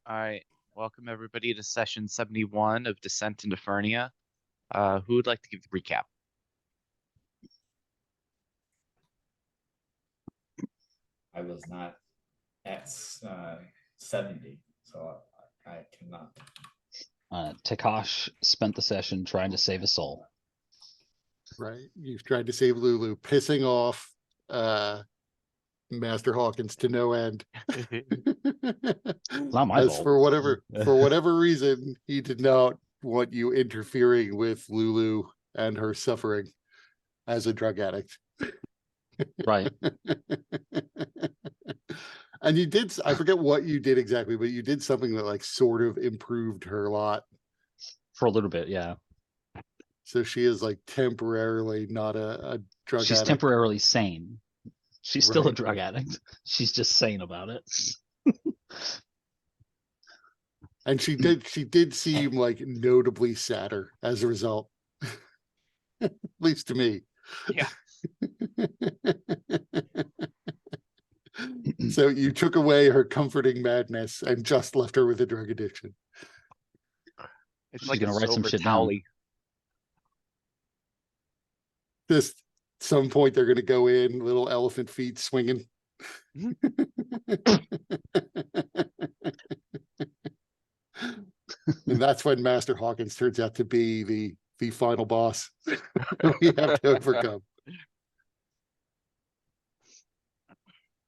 All right. Welcome everybody to session 71 of Descent into Fernia. Who would like to give the recap? I was not at 70, so I cannot. Takash spent the session trying to save a soul. Right. You've tried to save Lulu, pissing off Master Hawkins to no end. Not my As fault. for whatever reason, he did not want you interfering with Lulu and her suffering as a drug addict. Right. And you did, I forget what you did exactly, but you did something that like sort of improved her a lot. For a little bit, yeah. So she is like temporarily not a drug She's addict. temporarily sane. She's still a Right. drug addict. She's just sane about it. And she did seem like notably sadder as a result. At least to me. Yeah. So you took away her comforting madness and just left her with a drug addiction. It's She's like gonna a write some silver shit down. towel-y. Just some point they're gonna go in, little elephant feet swinging. And that's when Master Hawkins turns out to be the final boss we have to overcome.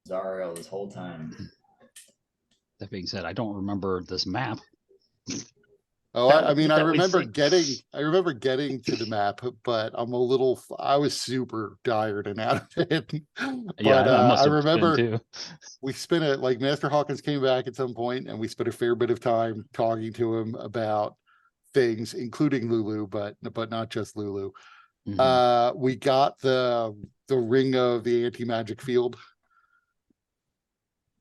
Zariel this whole time. That being said, I don't remember this map. Oh, That I was mean, it I that we remember see. getting to the map, but I was super tired and out of it. Yeah, But I must I have been remember too. we spent it like Master Hawkins came back at some point and we spent a fair bit of time talking to him about things, including Lulu, but not just Lulu. Mhm. We got the ring of the anti-magic field.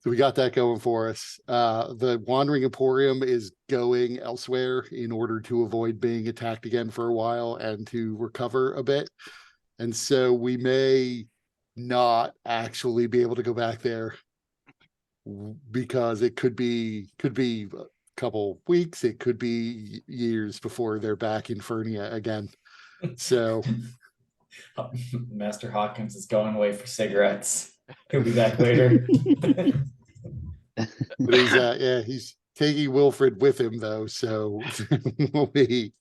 So we got that going for us. The Wandering Emporium is going elsewhere in order to avoid being attacked again for a while and to recover a bit. And so we may not actually be able to go back there because it could be a couple weeks, it could be years before they're back in Fernia again. So Master Hawkins is going away for cigarettes. He'll be back later. but he's taking Wilfred with him though, so we'll be.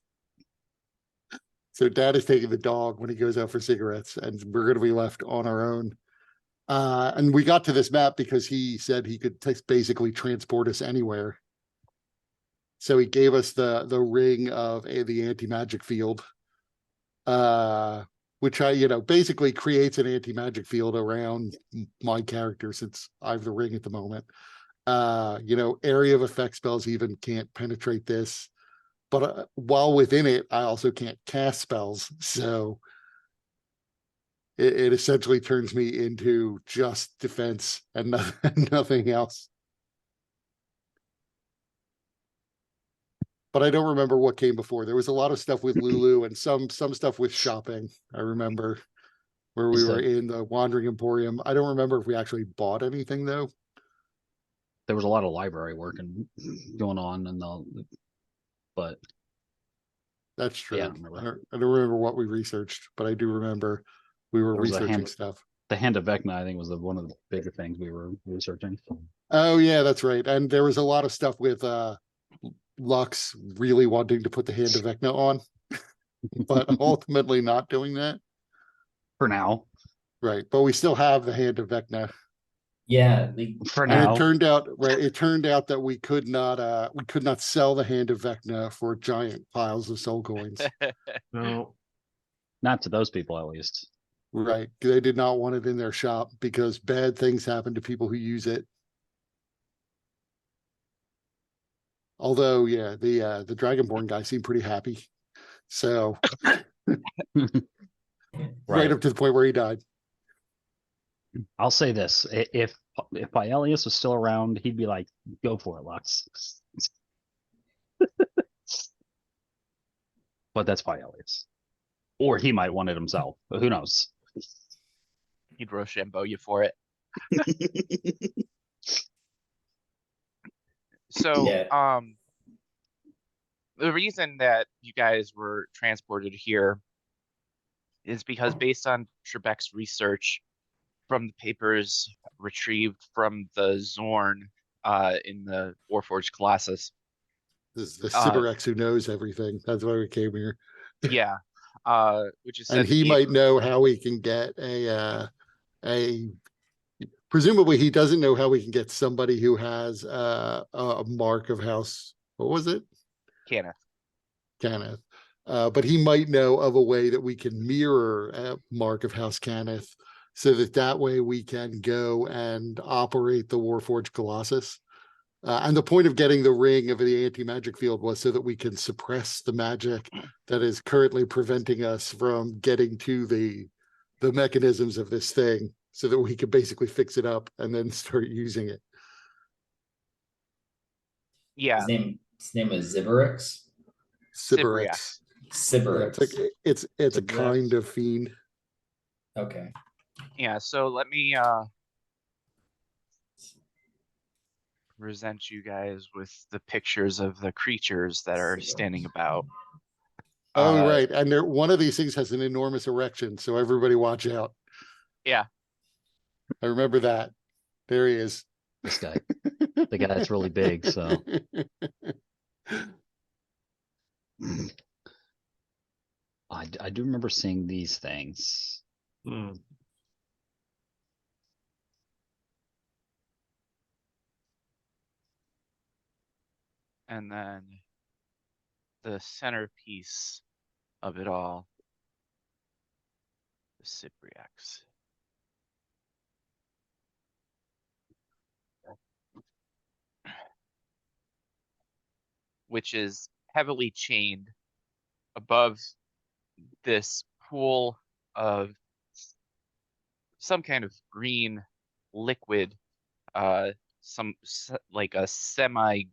So Dad is taking the dog when he goes out for cigarettes, and we're going to be left on our own. And we got to this map because he said he could basically transport us anywhere. So he gave us the ring of the anti-magic field, which basically creates an anti-magic field around my character since I have the ring at the moment. Area of effect spells even can't penetrate this, but while within it, I also can't cast spells. So it essentially turns me into just defense and nothing else. But I don't remember what came before. There was a lot of stuff with Lulu and some stuff with shopping. I remember where we were in the Wandering Emporium. I don't remember if we actually bought anything though. There was a lot of library work and going on, but that's true. Yeah, I don't remember what we researched, but I do remember we were researching stuff. The Hand of Vecna, I think, was one of the bigger things we were researching. Oh yeah, that's right. And there was a lot of stuff with Lux really wanting to put the Hand of Vecna on, but ultimately not doing that. For now. Right. But we still have the Hand of Vecna. Yeah. For and now. it turned out that we could not sell the Hand of Vecna for giant piles of soul coins. No. Not to those people, at least. Right. They did not want it in their shop because bad things happen to people who use it. Although, yeah, the Dragonborn guy seemed pretty happy. So right up to the point where he died. I'll say this: if Paelius was still around, he'd be like, "Go for it, Lux." But that's Paelius, or he might want it himself. But who knows? He'd Rochambeau you for it. So, Yeah. the reason that you guys were transported here is because based on Trebek's research from the papers retrieved from the Zorn in the Warforged Colossus. This is the Uh, Sybarex who knows everything. That's why we came here. yeah, which is And said to he be might know how we can get a presumably he doesn't know how we can get somebody who has a mark of house. What was it? Kenneth. Cannith. But he might know of a way that we can mirror a mark of House Cannith so that that way we can go and operate the Warforged Colossus. And the point of getting the ring of the anti-magic field was so that we can suppress the magic that is currently preventing us from getting to the mechanisms of this thing so that we could basically fix it up and then start using it. Yeah, His name is Zibarix. Sybarex. Sybarix. It's a Sybarex. kind of fiend. Okay. yeah. So let me present you guys with the pictures of the creatures that are standing about. Oh, right. And there, one of these things has an enormous erection, so everybody watch out. Yeah. I remember that. There he is. This guy, the guy that's really big. So I do remember seeing these things. And then the centerpiece of it all, the Cypriax. Which is heavily chained above this pool of some kind of green liquid, like a semi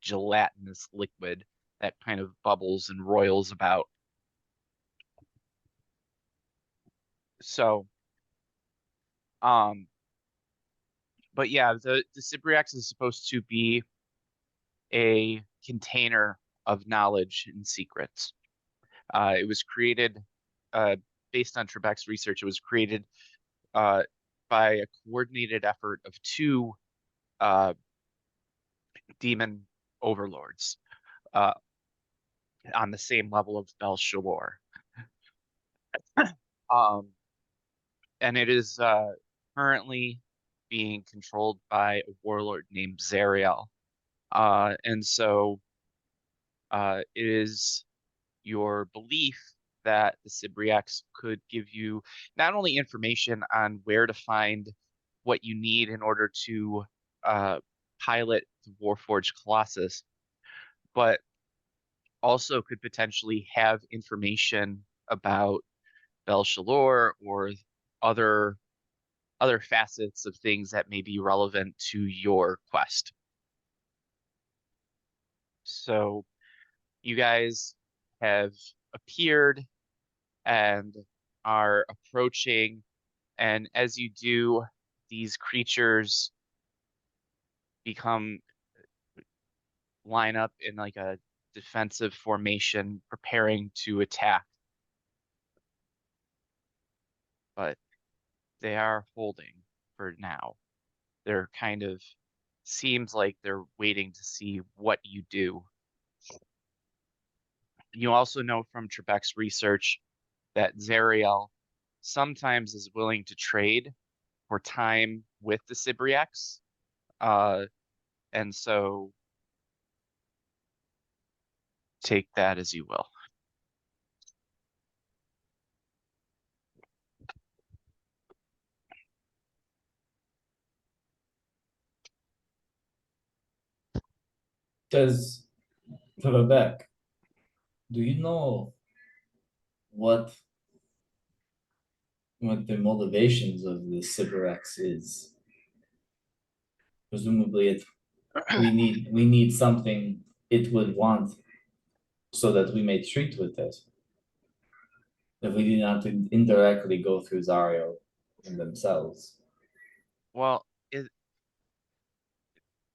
gelatinous liquid that kind of bubbles and roils about. So, but yeah, the Cypriax is supposed to be a container of knowledge and secrets. It was created, based on Trebek's research, it was created by a coordinated effort of two demon overlords on the same level of Bel-Shalor. And it is currently being controlled by a warlord named Zariel. And so it is your belief that the Cybriax could give you not only information on where to find what you need in order to pilot the Warforged Colossus, but also could potentially have information about Bel-Shalor or other facets of things that may be relevant to your quest. So you guys have appeared and are approaching, and as you do, these creatures line up in like a defensive formation, preparing to attack. But they are holding for now. They're kind of seems like they're waiting to see what you do. You also know from Trebek's research that Zariel sometimes is willing to trade for time with the Cybriax. And so take that as you will. Does Trebek, do you know what the motivations of the Sybarex is? Presumably we need something it would want so that we may treat with it. If we did not indirectly go through Zario and themselves. Well,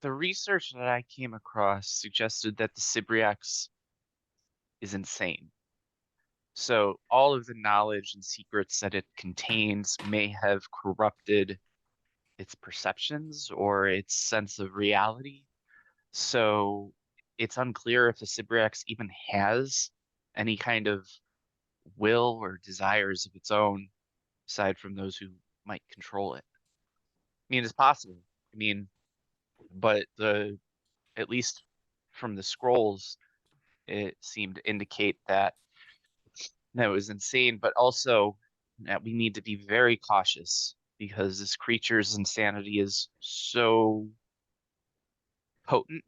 the research that I came across suggested that the Sibriax is insane. So all of the knowledge and secrets that it contains may have corrupted its perceptions or its sense of reality. So it's unclear if the Sibriax even has any kind of will or desires of its own, aside from those who might control it. I mean, it's possible. I mean, but at least from the scrolls, it seemed to indicate that it was insane, but also that we need to be very cautious because this creature's insanity is so potent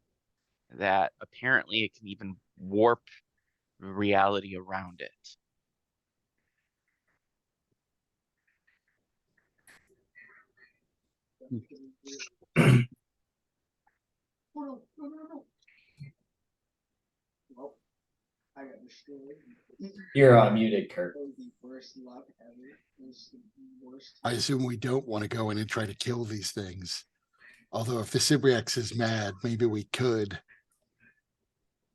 that apparently it can even warp reality around it. You're muted, Kurt. I assume we don't want to go in and try to kill these things. Although if the Sibriax is mad, maybe we could.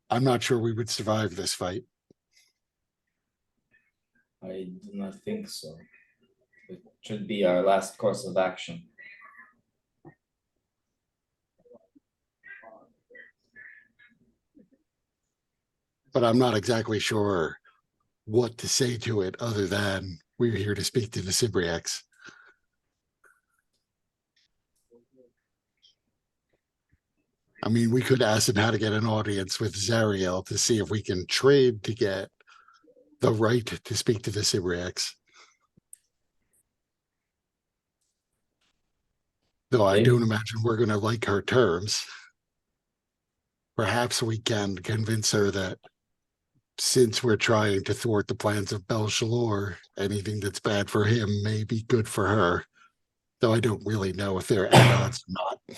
I'm not sure we would survive this fight. I do not think so. It should be our last course of action. But I'm not exactly sure what to say to it other than we're here to speak to the Sibriax. I mean, we could ask him how to get an audience with Zariel to see if we can trade to get the right to speak to the Sibriax. Though I don't imagine we're going to like her terms. Perhaps we can convince her that since we're trying to thwart the plans of Belshalor, anything that's bad for him may be good for her. Though I don't really know if they're at odds or not. It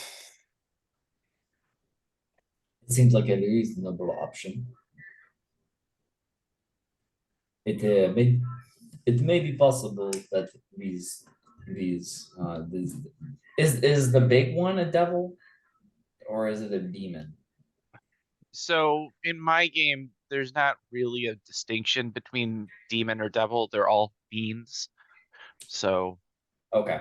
seems like a reasonable option. It may be possible that these is the big one a devil or is it a demon? So in my game, there's not really a distinction between demon or devil. They're all fiends. So Okay.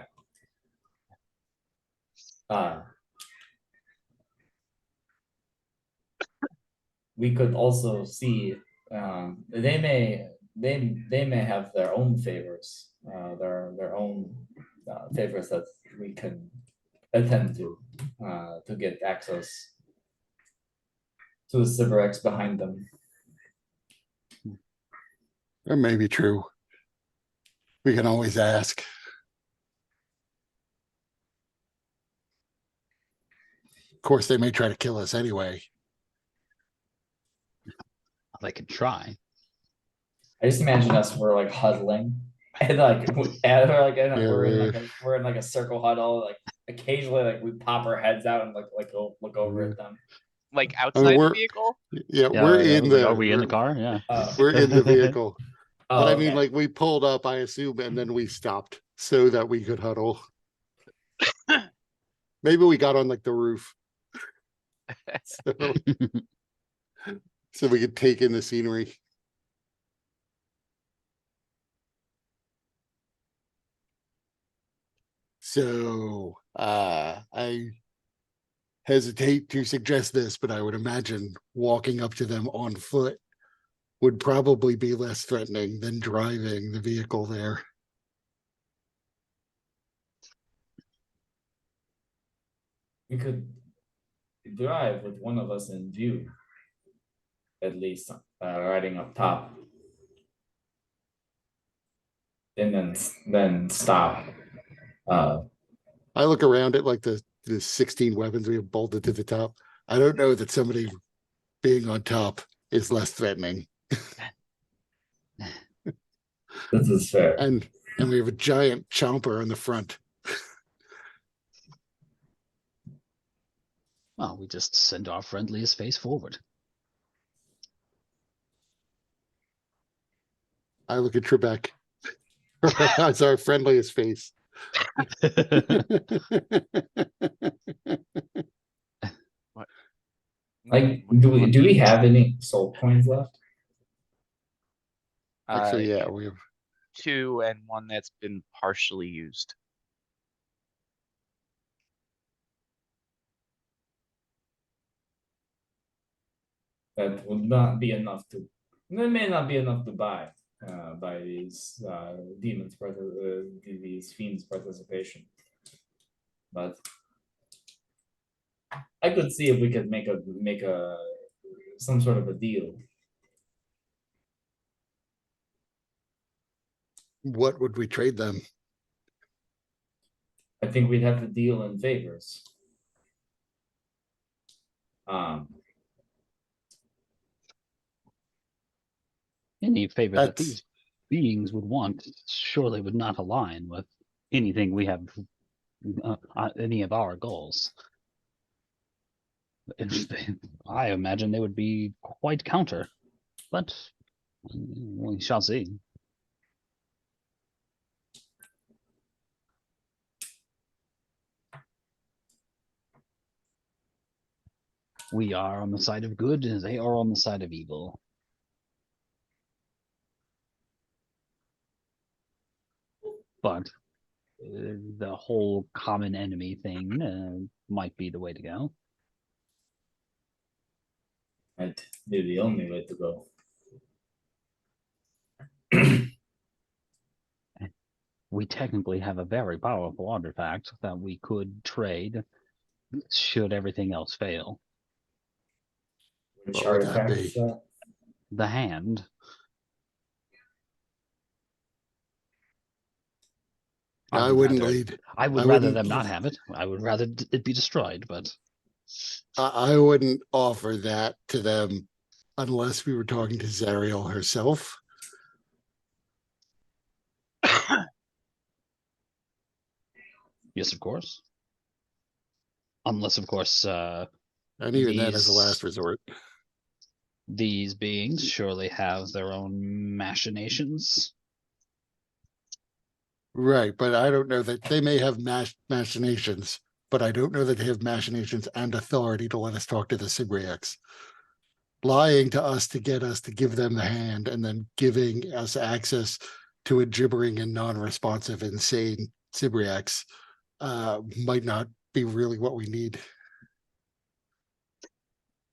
We could also see they may have their own favors, their own favors that we can attend to get access to the Sibirex behind them. That may be true. We can always ask. Of course, they may try to kill us anyway. They could try. I just imagine us, we're like huddling and we're in like a circle huddle, like occasionally like we pop our heads out and look over at them. like outside the vehicle? Yeah, we're in the. Are we in the car? Yeah. We're in the vehicle. But I okay. mean, like we pulled up, I assume, and then we stopped so that we could huddle. Maybe we got on like the roof. So we could take in the scenery. So I hesitate to suggest this, but I would imagine walking up to them on foot would probably be less threatening than driving the vehicle there. We could drive with one of us in view, at least riding up top, and then stop. I look around at like the 16 weapons we have bolted to the top. I don't know that somebody being on top is less threatening. This is fair. And we have a giant chomper on the front. Well, we just send our friendliest face forward. I look at Trebek. That's our friendliest face. Like, do we have any soul coins left? Actually, yeah, we have. 2 and 1 that's been partially used. That would not be enough to. That may not be enough to buy by these demons, these fiends' participation. But I could see if we could make a some sort of a deal. What would we trade them? I think we'd have to deal in favors. Any favor that That's these beings would want surely would not align with anything we have, any of our goals. I imagine they would be quite counter, but we shall see. We are on the side of good, and they are on the side of evil. But the whole common enemy thing might be the way to go. Might be the only way to go. We technically have a very powerful artifact that we could trade should everything else fail. Which What would that artifact be? is that? The hand. I wouldn't rather, lead. I would I rather wouldn't- them not have it. I would rather it be destroyed, but I wouldn't offer that to them unless we were talking to Zariel herself. yes, of course. Unless, of course, And even then, as a These- last resort. these beings surely have their own machinations. Right, but I don't know that they may have machinations, but I don't know that they have machinations and authority to let us talk to the Sibriacs. Lying to us to get us to give them the hand and then giving us access to a gibbering and non-responsive, insane Sibriacs might not be really what we need.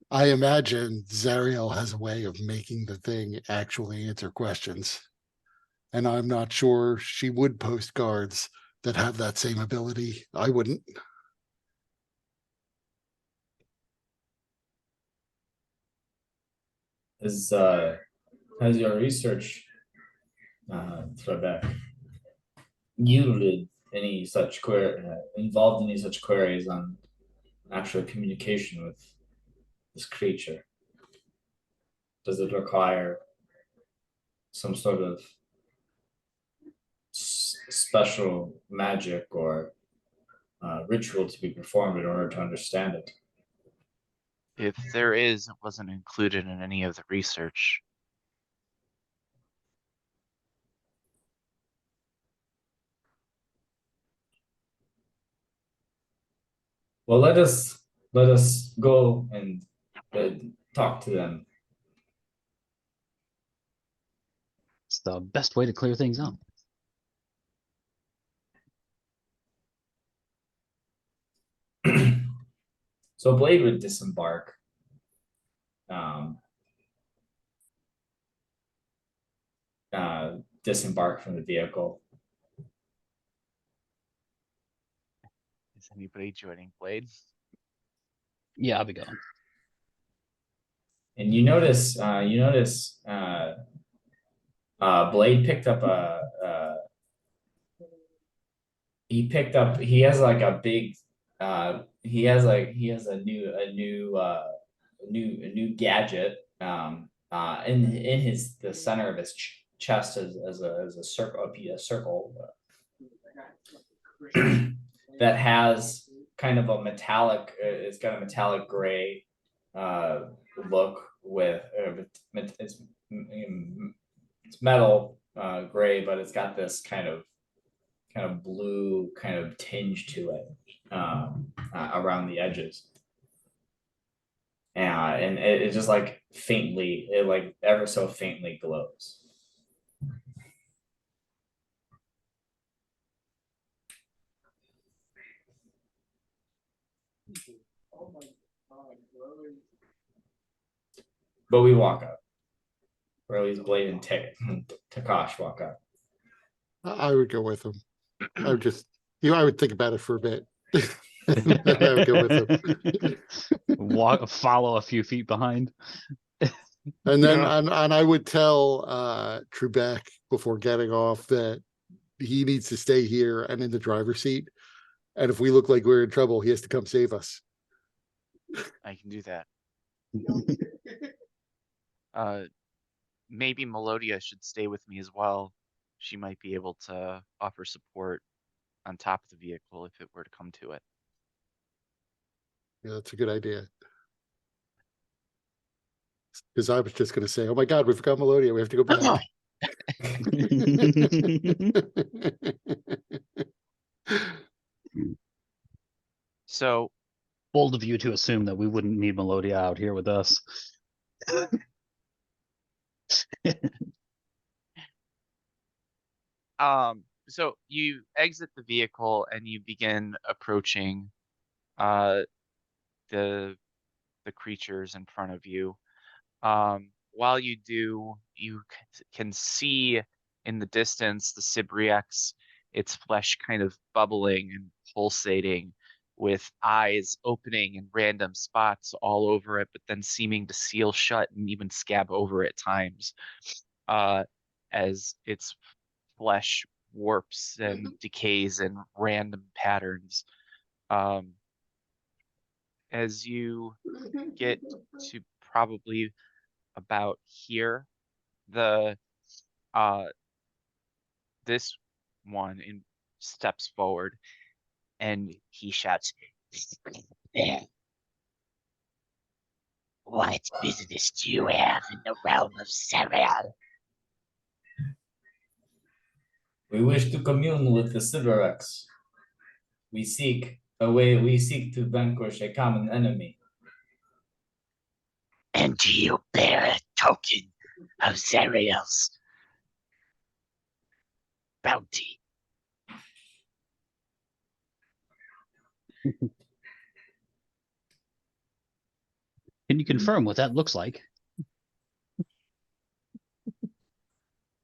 I imagine Zariel has a way of making the thing actually answer questions. And I'm not sure she would post guards that have that same ability. I wouldn't. Has your research, Trebek, yielded any such involved any such queries on actual communication with this creature? Does it require some sort of special magic or ritual to be performed in order to understand it? If there is, it wasn't included in any of the research. Well, let us go and talk to them. It's the best way to clear things up. So Blade would disembark. Disembark from the vehicle. Is anybody joining Blade? Yeah, I'll be going. And you notice, Blade picked up he has like a big, he has a new gadget, in the center of his chest as a circle, a circle that has kind of a metallic, it's got a metallic gray look with it's metal gray, but it's got this kind of blue kind of tinge to it around the edges. And it just like faintly, it like ever so faintly glows. But we walk up. Or at least Blade and Takash walk up. I would go with him. I would just, I would think about it for a bit. And then I would go with him. Follow a few feet behind. And then, Yeah. and I would tell Trebek before getting off that he needs to stay here and in the driver's seat. And if we look like we're in trouble, he has to come save us. I can do that. Maybe Melodia should stay with me as well. She might be able to offer support on top of the vehicle if it were to come to it. Yeah, that's a good idea. Because I was just going to say, oh my God, we forgot Melodia. We have to go back. So, Bold of you to assume that we wouldn't need Melodia out here with us. so you exit the vehicle and you begin approaching uh the creatures in front of you. While you do, you can see in the distance the Sibriax, its flesh kind of bubbling and pulsating, with eyes opening in random spots all over it, but then seeming to seal shut and even scab over at times, uh, as its flesh warps and decays in random patterns. Um, as you get to probably about here, the this one in steps forward and he shouts, "What business do you have in the realm of Serial?" We wish to commune with the Sivarex. We seek to vanquish a common enemy. "And do you bear a token of Zerial's bounty?" Can you confirm what that looks like?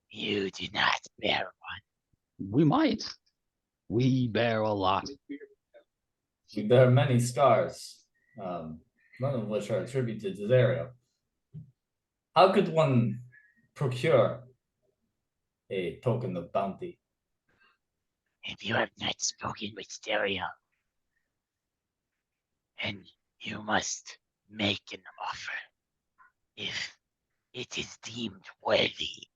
"You do not bear one." We might. We bear a lot. We bear many scars, none of which are attributed to Zerial. How could one procure a token of bounty? "If you have not spoken with Zerial, and you must make an offer if it is deemed worthy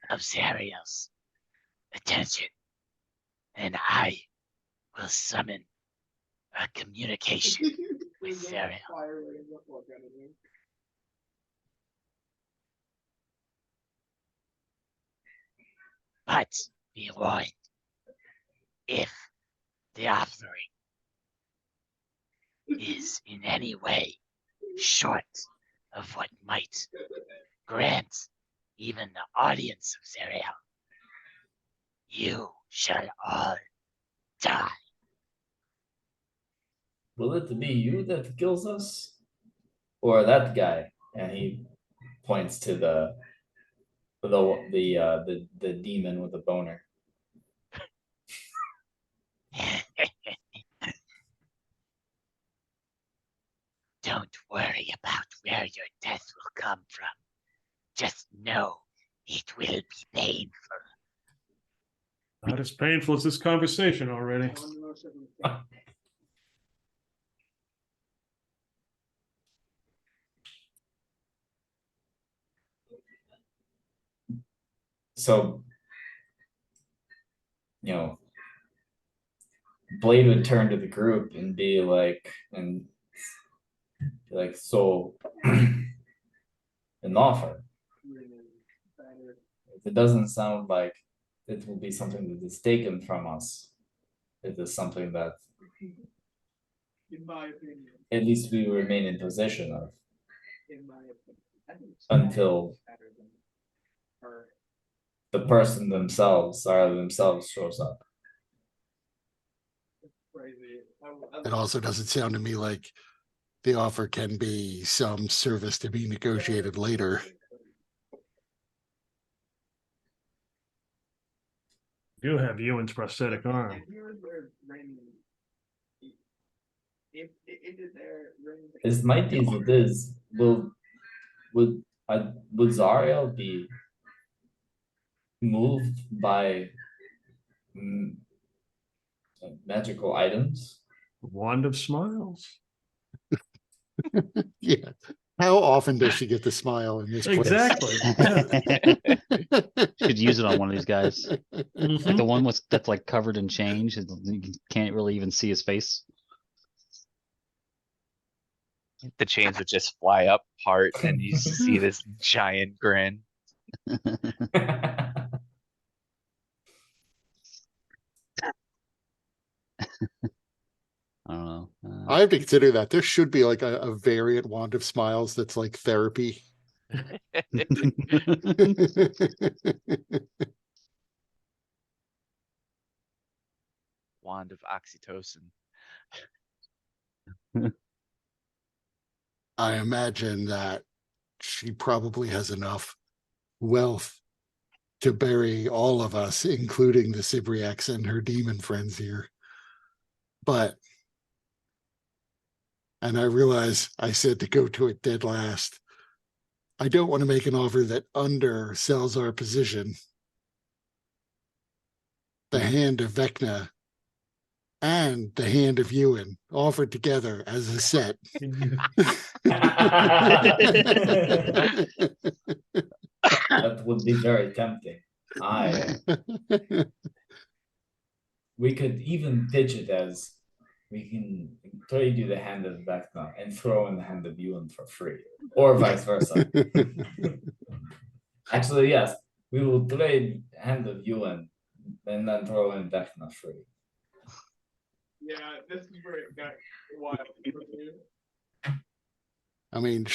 of Zerial's attention, and I will summon a communication with Zerial." "But be warned, if the offering is in any way short of what might grant even the audience of Zerial, you shall all die." Will it be you that kills us? Or that guy? And he points to the demon with the boner. Don't worry about where your death will come from. Just know it will be painful. Not as painful as this conversation already. So, Blade would turn to the group and be like, so an offer. It doesn't sound like it will be something that is taken from us. It is something that at least we remain in possession of until the person themselves shows up. It also doesn't sound to me like the offer can be some service to be negotiated later. You have Ewan's prosthetic arm. As mighty as it is, would Zariel be moved by magical items? Wand of Smiles. Yeah. How often does she get to smile in this place? Exactly. Should use it on one of these guys. Mhm. Like the one that's like covered in change. You can't really even see his face. The chains would just fly up apart and you see this giant grin. I don't know. I have to consider that there should be like a variant wand of smiles that's like therapy. Wand of oxytocin. I imagine that she probably has enough wealth to bury all of us, including the Cybriacs and her demon friends here. But, and I realize I said to go to it dead last. I don't want to make an offer that undersells our position. The hand of Vecna and the hand of Ewan offered together as a set. That would be very tempting. We could even pitch it as we can trade you the hand of Vecna and throw in the hand of Ewan for free, or vice versa. Actually, yes, we will trade hand of Ewan and then throw in Vecna free. Yeah, this is where it got wild. I mean,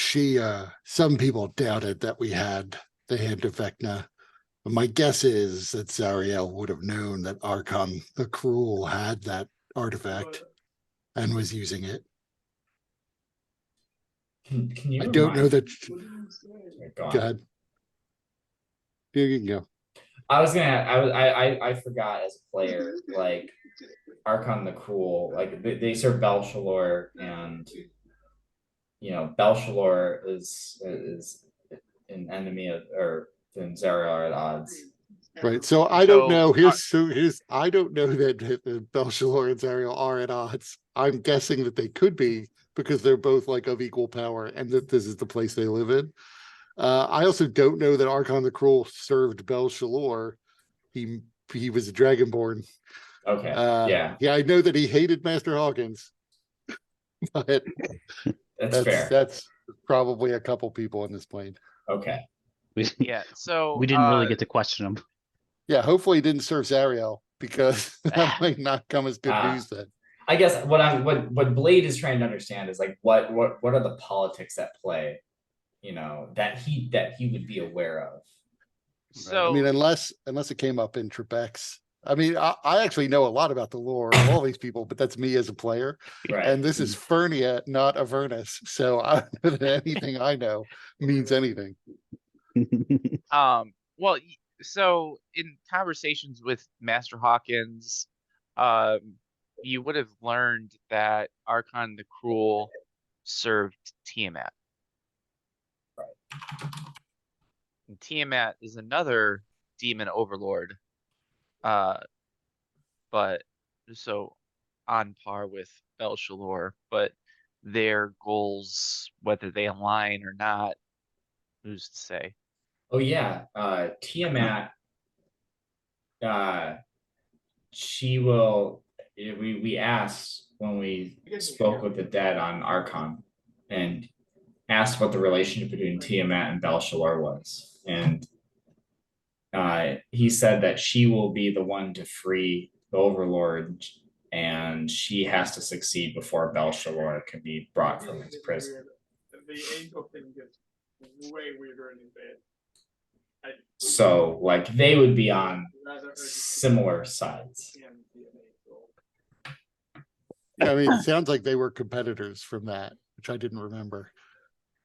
some people doubted that we had the hand of Vecna. But my guess is that Zariel would have known that Archon the Cruel had that artifact and was using it. Can you? I don't know that. Go on. Go ahead. You can go. I forgot as a player, like Archon the Cruel, like they serve Belshalor, and Belshalor is an enemy of, or then Zariel are at odds. Right. So I don't know. I don't know that Belshalor and Zariel are at odds. I'm guessing that they could be because they're both like of equal power and that this is the place they live in. I also don't know that Archon the Cruel served Belshalor. He was a Dragonborn. Okay. Yeah, I know that he hated Master Hawkins. But that's fair. That's probably a couple people in this plane. Okay. Yeah, so we didn't really get to question him. Yeah, hopefully he didn't serve Zariel because that might not come as good news then. I guess what Blade is trying to understand is like what are the politics at play, that he would be aware of. So I mean, unless it came up in Trebek's. I mean, I actually know a lot about the lore of all these people, but that's me as a player. Right. And this is Fernia, not Avernus. So I don't know that anything I know means anything. well, so in conversations with Master Hawkins, you would have learned that Archon the Cruel served Tiamat. Right. And Tiamat is another demon overlord. But so on par with Belshalor, but their goals, whether they align or not, who's to say? Oh yeah, Tiamat. She will. We asked when we spoke with the dead on Archon, and asked what the relationship between Tiamat and Belshalor was, and he said that she will be the one to free the Overlord and she has to succeed before Belshalor can be brought from his prison. The angel thing gets way weirder in bed. So, like, they would be on similar sides. Yeah, I mean, it sounds like they were competitors from that, which I didn't remember.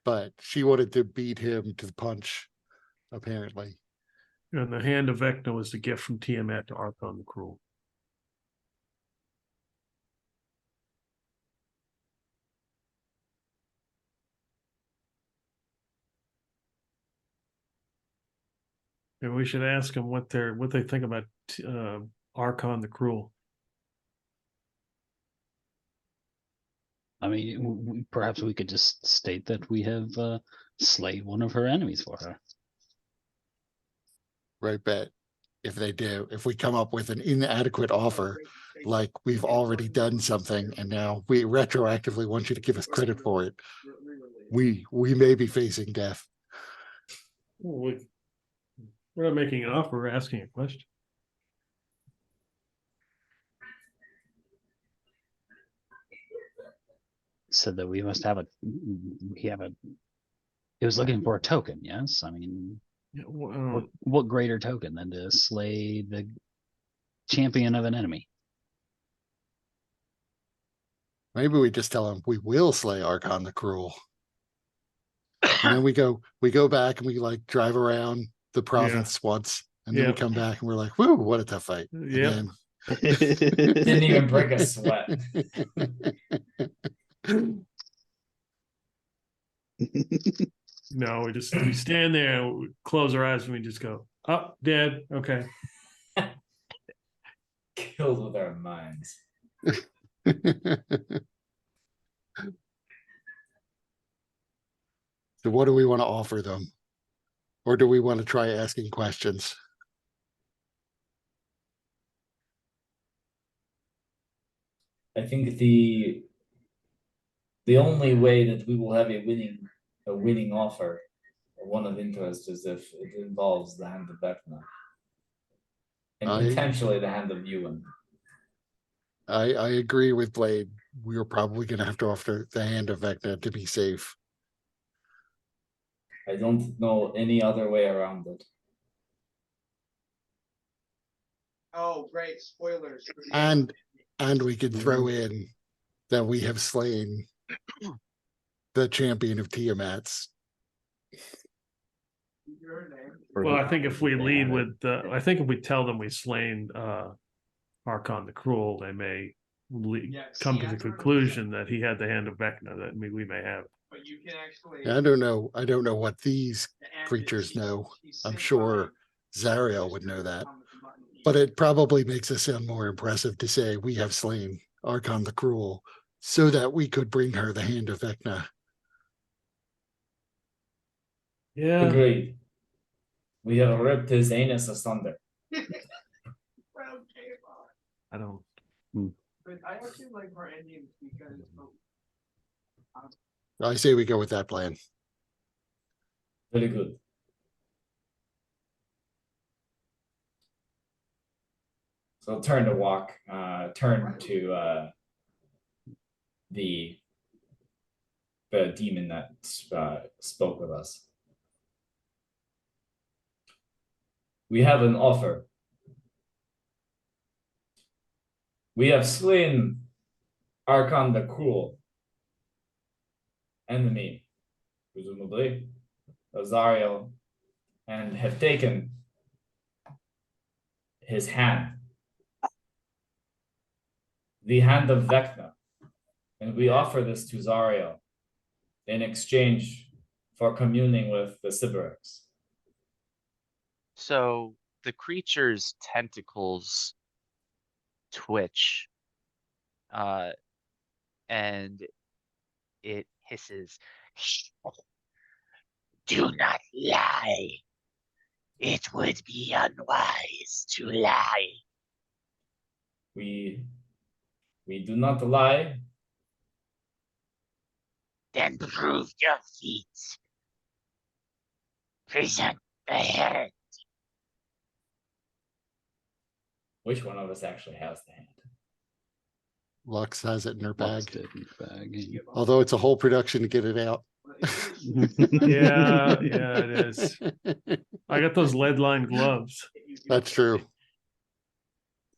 But she wanted to beat him to the punch, apparently. And the hand of Vecna was the gift from Tiamat to Archon the Cruel. And we should ask them what they think about Archon the Cruel. I mean, perhaps we could just state that we have slayed one of her enemies for her. Right, bet. If they do, if we come up with an inadequate offer, like we've already done something and now we retroactively want you to give us credit for it, we may be facing death. We're not making an offer, we're asking a question. Said that we must have a. He was looking for a token. Yes, I mean, Yeah, well, what greater token than to slay the champion of an enemy? Maybe we just tell him we will slay Archon the Cruel. And then we go back and we like drive around the province once, and then we Yeah. come back and we're like, whoa, what a tough fight. And Yeah. then- Didn't even break a sweat. No, we stand there, we close our eyes, and we just go, "Up, dead." Okay. Killed with our minds. So what do we want to offer them? Or do we want to try asking questions? I think the only way that we will have a winning offer or one of interest is if it involves the hand of Vecna. And potentially the hand of Ewan. I agree with Blade. We are probably going to have to offer the hand of Vecna to be safe. I don't know any other way around it. Oh, great, spoilers. And we could throw in that we have slain the champion of Tiamat's. Your name. Well, I think if we lead with I think if we tell them we slain Archon the Cruel, they may come to the conclusion that he had the hand of Vecna that we may have. But you can actually. I don't know what these creatures know. I'm sure Zariel would know that. But it probably makes us sound more impressive to say we have slain Archon the Cruel so that we could bring her the hand of Vecna. Yeah. Agreed. We have ripped his anus asunder. I don't. But I actually like our endings because I say we go with that plan. Very good. So turn to walk, turn to the demon that spoke with us. We have an offer. We have slain Archon the Cruel enemy, presumably, Azariel, and have taken his hand, the hand of Vecna, and we offer this to Zariel in exchange for communing with the Sybarix. So the creature's tentacles twitch, and it hisses. Do not lie. It would be unwise to lie. We do not lie. Then prove your feet. Present the hand. Which one of us actually has the hand? Lux has it in her Lux bag. did in the bag. Although it's a whole production to get it out. Yeah, it is. I got those lead lined gloves. That's true.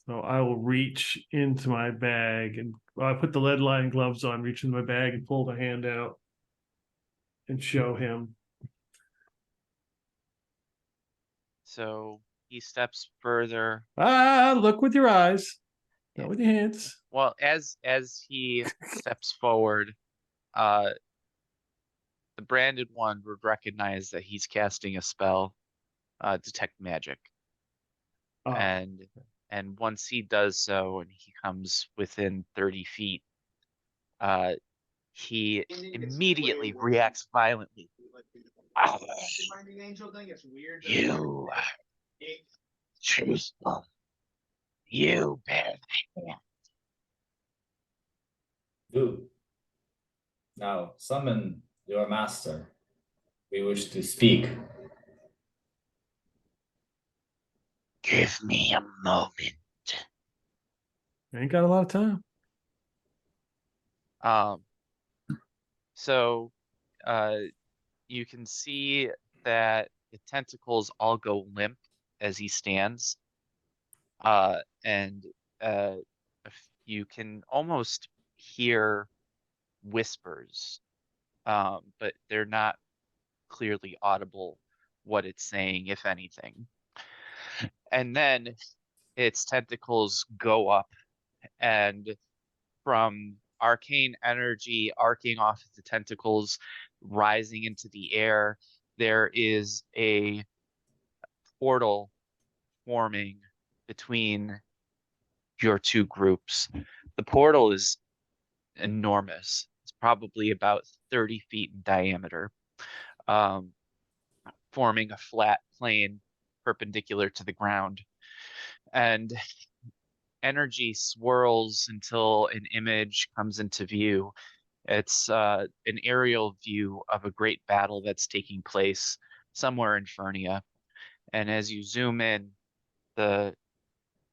So I will reach into my bag and I put the lead lined gloves on, reach into my bag and pull the hand out and show him. So he steps further. Look with your eyes, not with your hands. Well, as he steps forward, the branded one would recognize that he's casting a spell, detect magic. Oh, And once he does so, and he comes within 30 feet, he immediately reacts violently. Oh, you truthful. You bear the hand. Do. Now summon your master. We wish to speak. Give me a moment. I ain't got a lot of time. So you can see that the tentacles all go limp as he stands. And you can almost hear whispers, but they're not clearly audible what it's saying, if anything. And then its tentacles go up, and from arcane energy arcing off the tentacles, rising into the air, there is a portal forming between your two groups. The portal is enormous. It's probably about 30 feet in diameter, forming a flat plane perpendicular to the ground. And energy swirls until an image comes into view. It's an aerial view of a great battle that's taking place somewhere in Fernia. And as you zoom in, the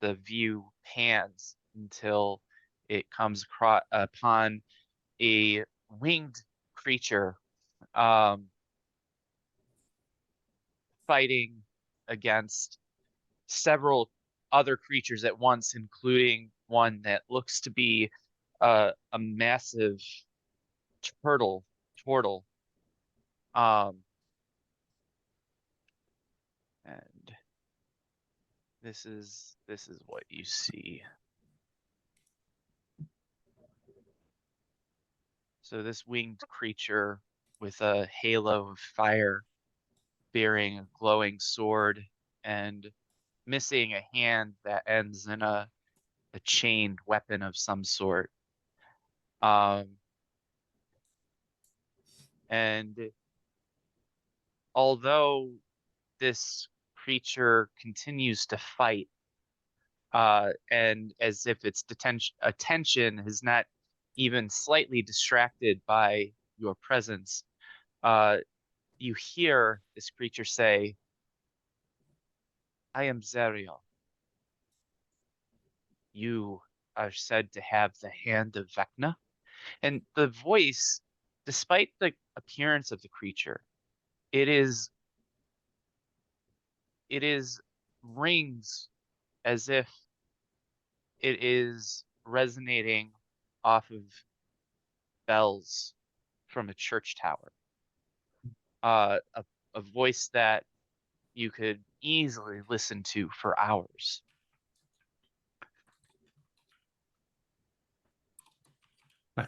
view pans until it comes upon a winged creature fighting against several other creatures at once, including one that looks to be a massive turtle. And this is what you see. So this winged creature with a halo of fire, bearing a glowing sword and missing a hand that ends in a chained weapon of some sort. And although this creature continues to fight, and as if its attention is not even slightly distracted by your presence, you hear this creature say, "I am Zerial. You are said to have the hand of Vecna." And the voice, despite the appearance of the creature, it is rings as if it is resonating off of bells from a church tower. A voice that you could easily listen to for hours. I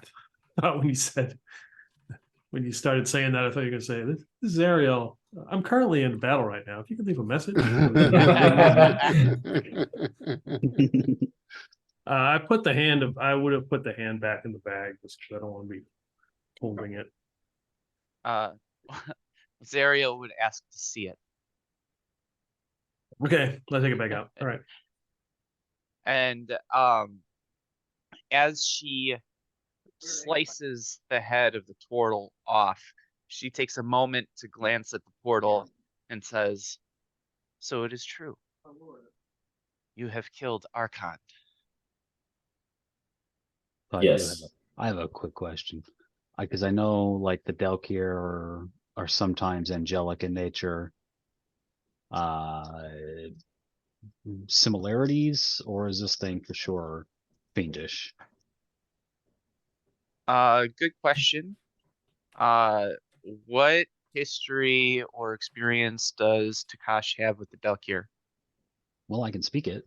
thought when you started saying that, I thought you were going to say, "This is Ariel. I'm currently in battle right now. If you could leave a message." I would have put the hand back in the bag just because I don't want to be holding it. Zariel would ask to see it. Okay, let's take it back out. All right. And as she slices the head of the turtle off, she takes a moment to glance at the portal and says, "So it is true. You have killed Archon." So Yes. I have a quick question. Because I know like the Delkir are sometimes angelic in nature. Uh, similarities, or is this thing for sure fiendish? Good question. Uh, what history or experience does Takashi have with the Delkir? Well, I can speak it.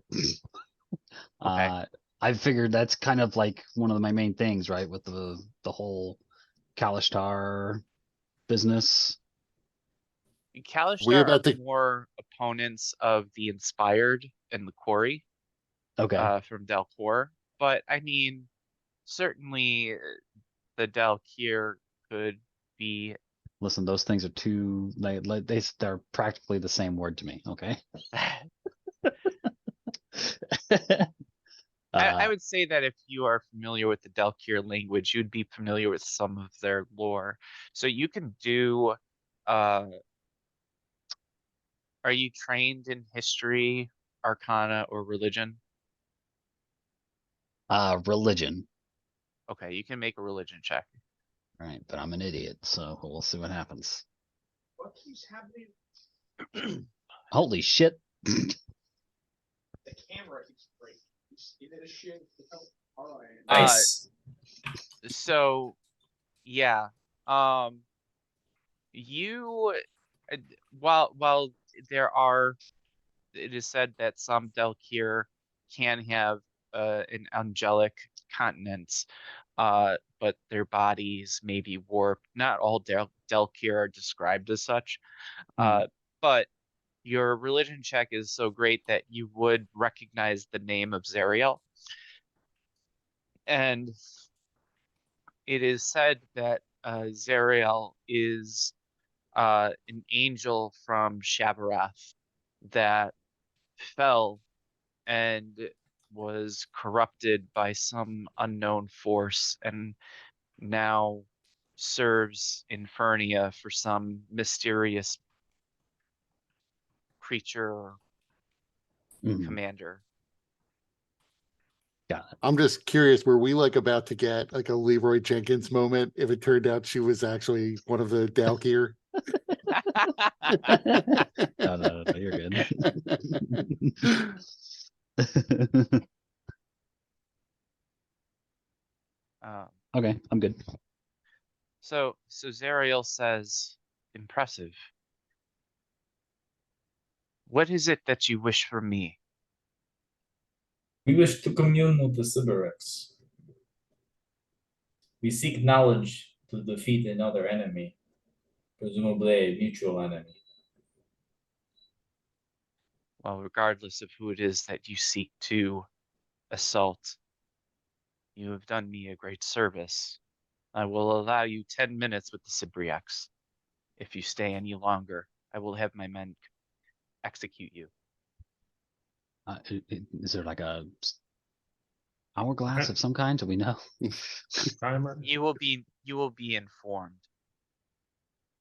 Okay. I figured that's kind of like one of my main things, right? With the whole Kalishtar business. We Kalishtar are about to more opponents of the Inspired and the Quarry Okay. from Delcor, but I mean, certainly the Delkir could be. Listen, those things are too they're practically the same word to me, okay? I uh would say that if you are familiar with the Delkir language, you'd be familiar with some of their lore. So you can do, uh, are you trained in history, arcana, or religion? religion. Okay, you can make a religion check. Right, but I'm an idiot, so we'll see what happens. What keeps happening? Holy shit. The camera keeps breaking. Is it a shit? All right. Nice. So yeah, um, you, uh, while there are, it is said that some Delkir can have an angelic continence, but their bodies may be warped. Not all Delkir are described as such, Hmm. but your religion check is so great that you would recognize the name of Zariel. And it is said that Zariel is an angel from Shabarath that fell and was corrupted by some unknown force and now serves in Fernia for some mysterious creature or Mhm. commander. Got it. I'm just curious, were we like about to get like a Leroy Jenkins moment if it turned out she was actually one of the Dalkir? No, you're good. Um, Okay, I'm good. so Zariel says, impressive. What is it that you wish from me? We wish to commune with the Sybarex. We seek knowledge to defeat another enemy, presumably a mutual enemy. Well, regardless of who it is that you seek to assault, you have done me a great service. I will allow you 10 minutes with the Cybriacs. If you stay any longer, I will have my men execute you. Is there like a hourglass of some kind? Do we know? Timer. You will be informed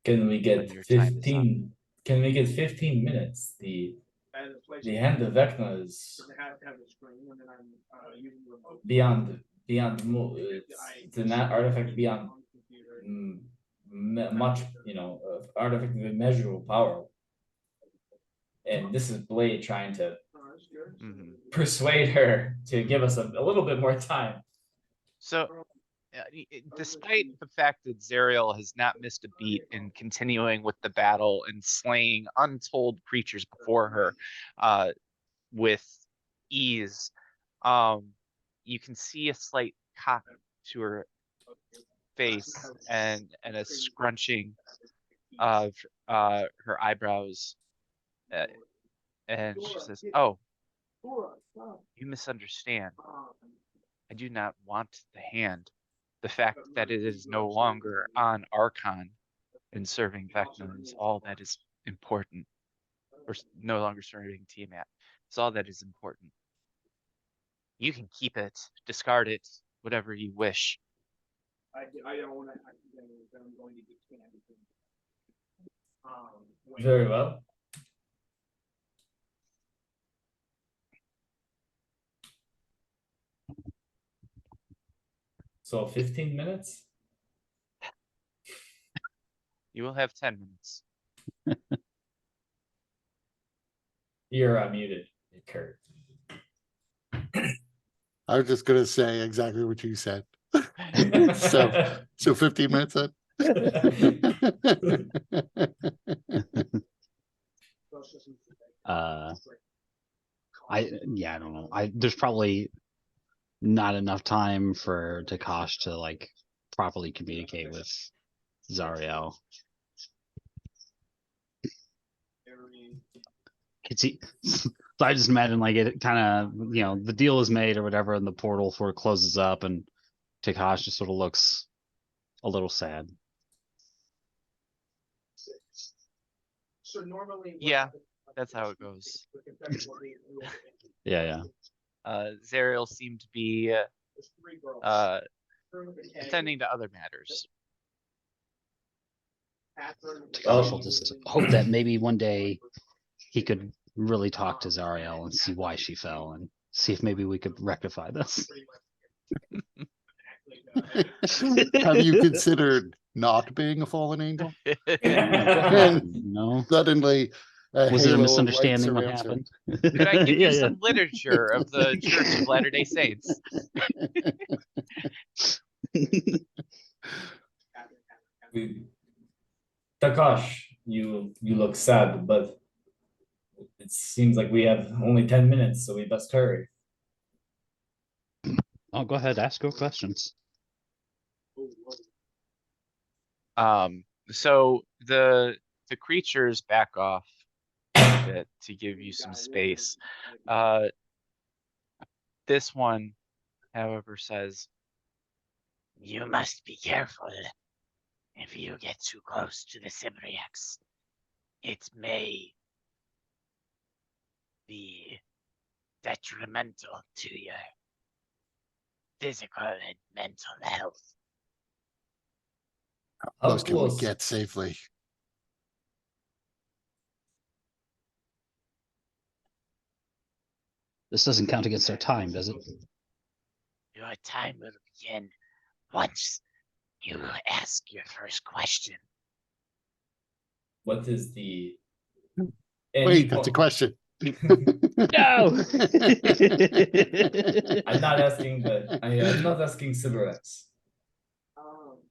Can we when get your time is up. 15? Can we get 15 minutes? The hand of Vecna is I have to have a screen and then I'm using the remote. it's an artifact beyond much, artifact of immeasurable power. And this is Blade trying to persuade her to give us a little bit more time. So, despite the fact that Zariel has not missed a beat in continuing with the battle and slaying untold creatures before her with ease, you can see a slight cock to her face and a scrunching of her eyebrows. Uh, and she says, "Oh, you misunderstand. I do not want the hand. The fact that it is no longer on Archon and serving Vecna is all that is important. Or no longer serving Tiamat. It's all that is important. You can keep it, discard it, whatever you wish." I don't want to accidentally, but I'm going to decant it. Very well. So 15 minutes? You will have 10 minutes. You're unmuted, Kurt. I was just gonna say exactly what you said. So 15 minutes then? I don't know. There's probably not enough time for Takash to like properly communicate with Zariel. So I just imagine like it kind of, the deal is made or whatever, and the portal sort of closes up, and Takash just sort of looks a little sad. So normally. Yeah, that's how it goes. Yeah. Zariel seemed to be attending to other matters. Takash will just hope that maybe one day he could really talk to Zariel and see why she fell, and see if maybe we could rectify this. Have you considered not being a fallen angel? No. Suddenly, Was it a halo of light misunderstanding what surrounds him. happened? Could I give Yeah, you some literature of the Church of Latter-day Saints? Takash, you look sad, but it seems like we have only 10 minutes, so we best hurry. Oh, go ahead, ask your questions. So the creatures back off a bit to give you some space. This one, however, says, "You must be careful. If you get too close to the Cypriacs, it may be detrimental to your physical and mental health." How How close can we close? get safely? This doesn't count against our time, does it? Your time will begin once you ask your first question. What is the? Wait, that's a question. No. I'm not asking I'm not asking cigarettes.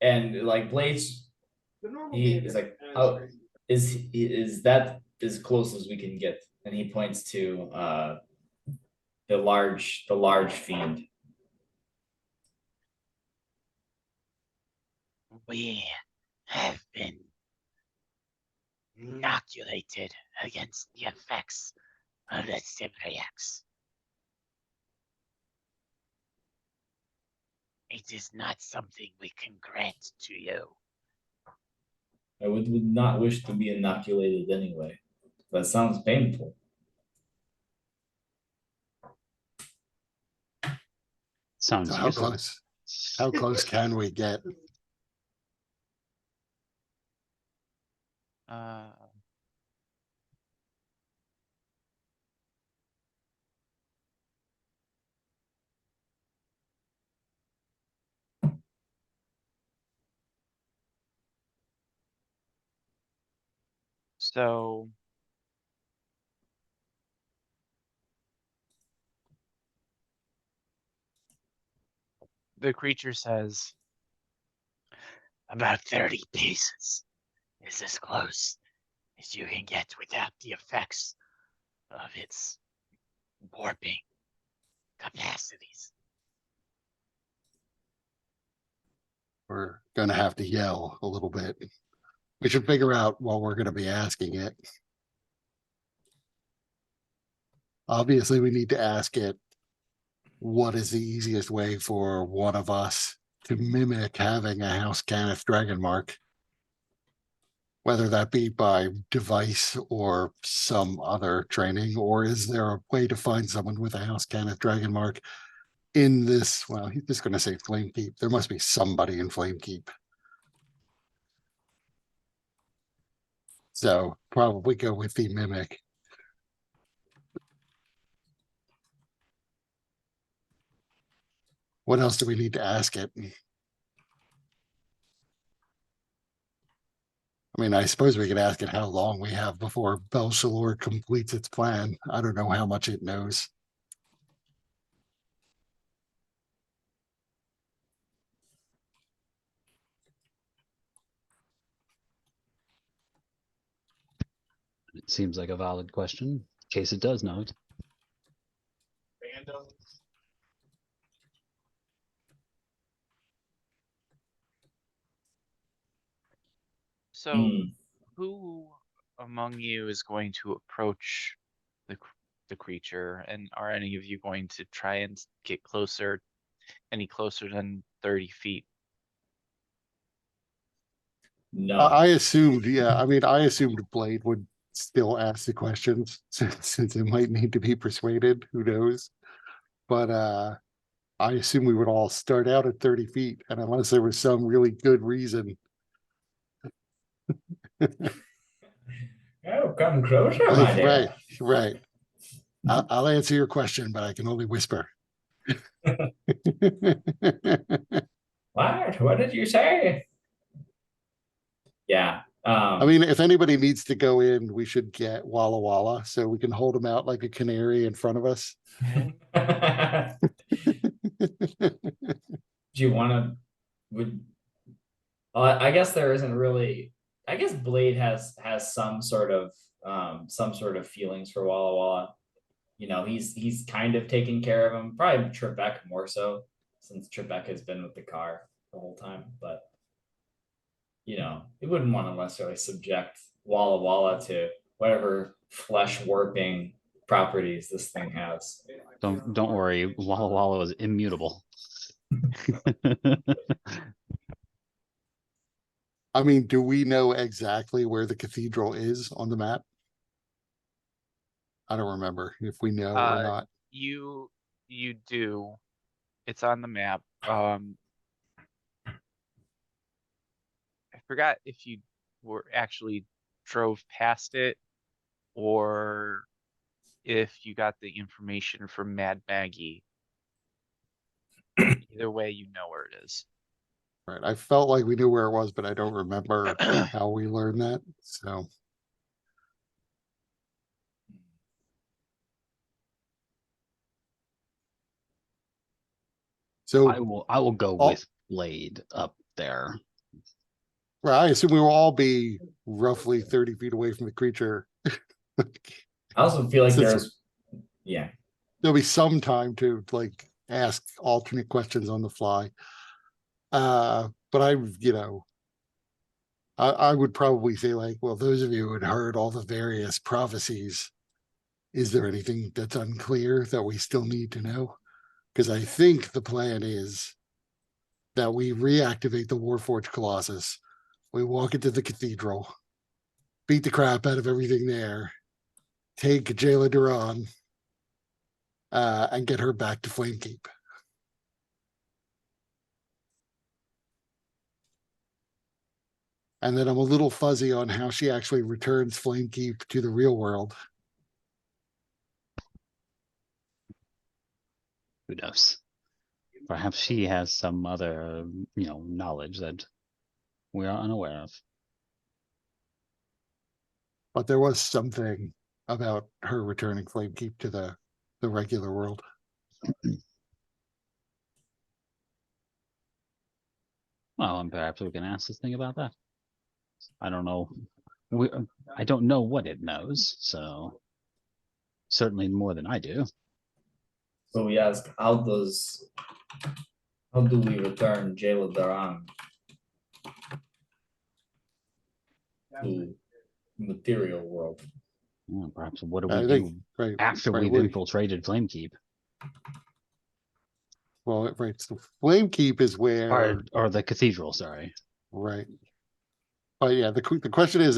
And like Blaze, he is like, how is that as close as we can get? And he points to the large fiend. We have been inoculated against the effects of the Cypriacs. It is not something we can grant to you. I would not wish to be inoculated anyway. That sounds painful. Sounds So how useful. close? How close can we get? So the creature says, about 30 paces is as close as you can get without the effects of its warping capacities. We're gonna have to yell a little bit. We should figure out what we're gonna be asking it. Obviously, we need to ask it, what is the easiest way for one of us to mimic having a House Cannith dragon mark? Whether that be by device or some other training, or is there a way to find someone with a House Cannith dragon mark in this? Well, he's just gonna say Flamekeep. There must be somebody in Flamekeep. So probably go with the mimic. What else do we need to ask it? I mean, I suppose we could ask it how long we have before Belchalor completes its plan. I don't know how much it knows. It seems like a valid question, in case it does know it. Random. So, Hmm. who among you is going to approach the creature, and are any of you going to try and get closer, any closer than 30 feet? No. I assumed, yeah, I mean, I assumed Blade would still ask the questions since it might need to be persuaded, who knows? But I assume we would all start out at 30 feet, and unless there was some really good reason. Oh, come closer, my Like, dear. right. I'll answer your question, but I can only whisper. What? What did you say? Yeah. I mean, if anybody needs to go in, we should get Walla Walla so we can hold him out like a canary in front of us. do you want to? Would I guess there isn't really. I guess Blade has some sort of feelings for Walla Walla. You know, he's kind of taking care of him. Probably Trebek more so, since Trebek has been with the car the whole time. But you know, he wouldn't want to necessarily subject Walla Walla to whatever flesh warping properties this thing has. Don't worry, Walla Walla is immutable. I mean, do we know exactly where the cathedral is on the map? I don't remember if we know or not. You do. It's on the map. I forgot if you were actually drove past it or if you got the information from Mad Maggie. Either way, you know where it is. Right. I felt like we knew where it was, but I don't remember how we learned that. So I will go all- with Blade up there. right, I assume we will all be roughly 30 feet away from the creature. I also feel like Since- yeah. There'll be some time to like ask alternate questions on the fly. But I would probably say like, well, those of you who had heard all the various prophecies, is there anything that's unclear that we still need to know? Because I think the plan is that we reactivate the Warforged Colossus. We walk into the cathedral, beat the crap out of everything there, take Jayla Duran, and get her back to Flamekeep. And then I'm a little fuzzy on how she actually returns Flamekeep to the real world. Who knows? Perhaps she has some other, knowledge that we are unaware of. But there was something about her returning Flamekeep to the regular world. Well, and perhaps we can ask this thing about that. I don't know. I don't know what it knows, so certainly more than I do. So we ask, how do we return Jayla Daran to material world? Yeah, perhaps what do I we think, do right, after right, we've infiltrated Flamekeep? well, right. So Flamekeep is where, Or the cathedral, sorry. right. But yeah, the question is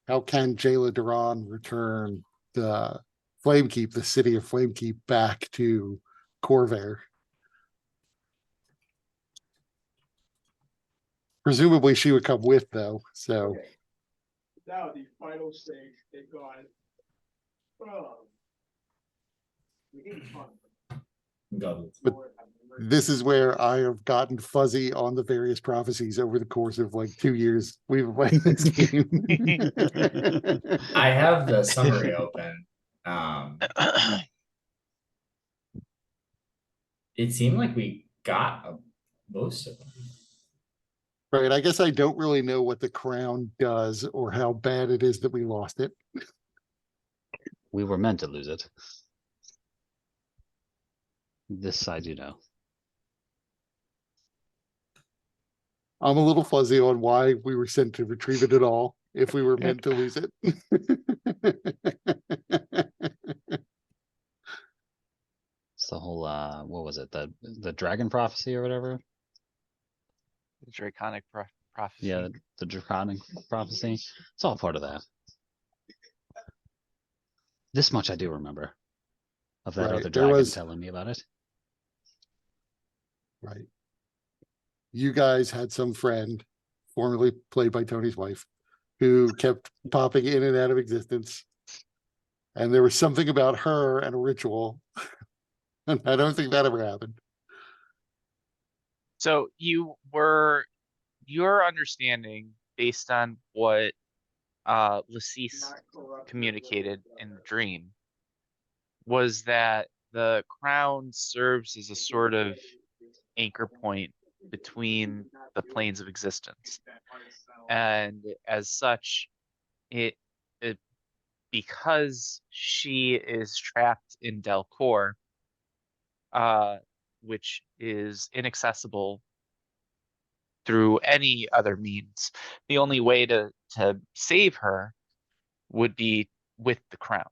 how can Jayla Duran return the Flamekeep, the city of Flamekeep, back to Corvair? Presumably she would come with though, so Okay. Now the final stage, they've gone from. We need fun. Got it. But- Or This is where I have gotten fuzzy on the various prophecies over the course of like 2 years we've been playing this game. I have the summary open. It seemed like we got most of them. Right, I guess I don't really know what the crown does or how bad it is that we lost it. We were meant to lose it. This side, you know. I'm a little fuzzy on why we were sent to retrieve it at all, if we were meant to lose it. It's the whole what was it? The dragon prophecy or whatever? The draconic prophecy. Yeah, the draconic prophecy. It's all part of that. This much I do remember of that Right, other there dragon was- telling me about it. Right. You guys had some friend, formerly played by Tony's wife, who kept popping in and out of existence. And there was something about her and a ritual. And I don't think that ever happened. So your understanding based on what Lassise communicated in the dream was that the crown serves as a sort of anchor point between the planes of existence. And as such, it because she is trapped in Delcor, which is inaccessible through any other means. The only way to save her would be with the crown.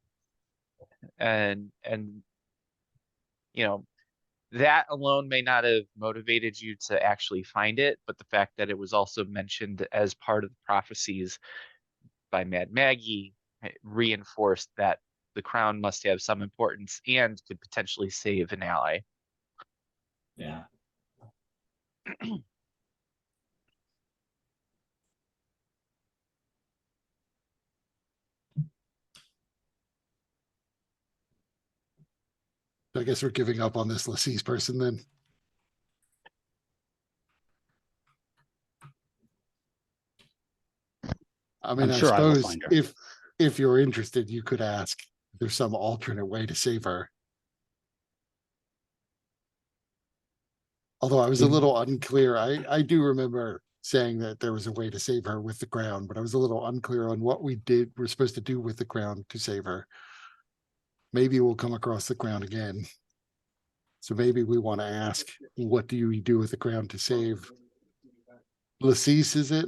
And you know, that alone may not have motivated you to actually find it, but the fact that it was also mentioned as part of the prophecies by Mad Maggie reinforced that the crown must have some importance and could potentially save an ally. Yeah. I guess we're giving up on this Lassise person then. I mean, I'm I sure I will suppose find her. if you're interested, you could ask if there's some alternate way to save her. Although I was a little unclear. I do remember saying that there was a way to save her with the crown, but I was a little unclear on what we're supposed to do with the crown to save her. Maybe we'll come across the crown again. So maybe we want to ask, what do you do with the crown to save Lassise, is it?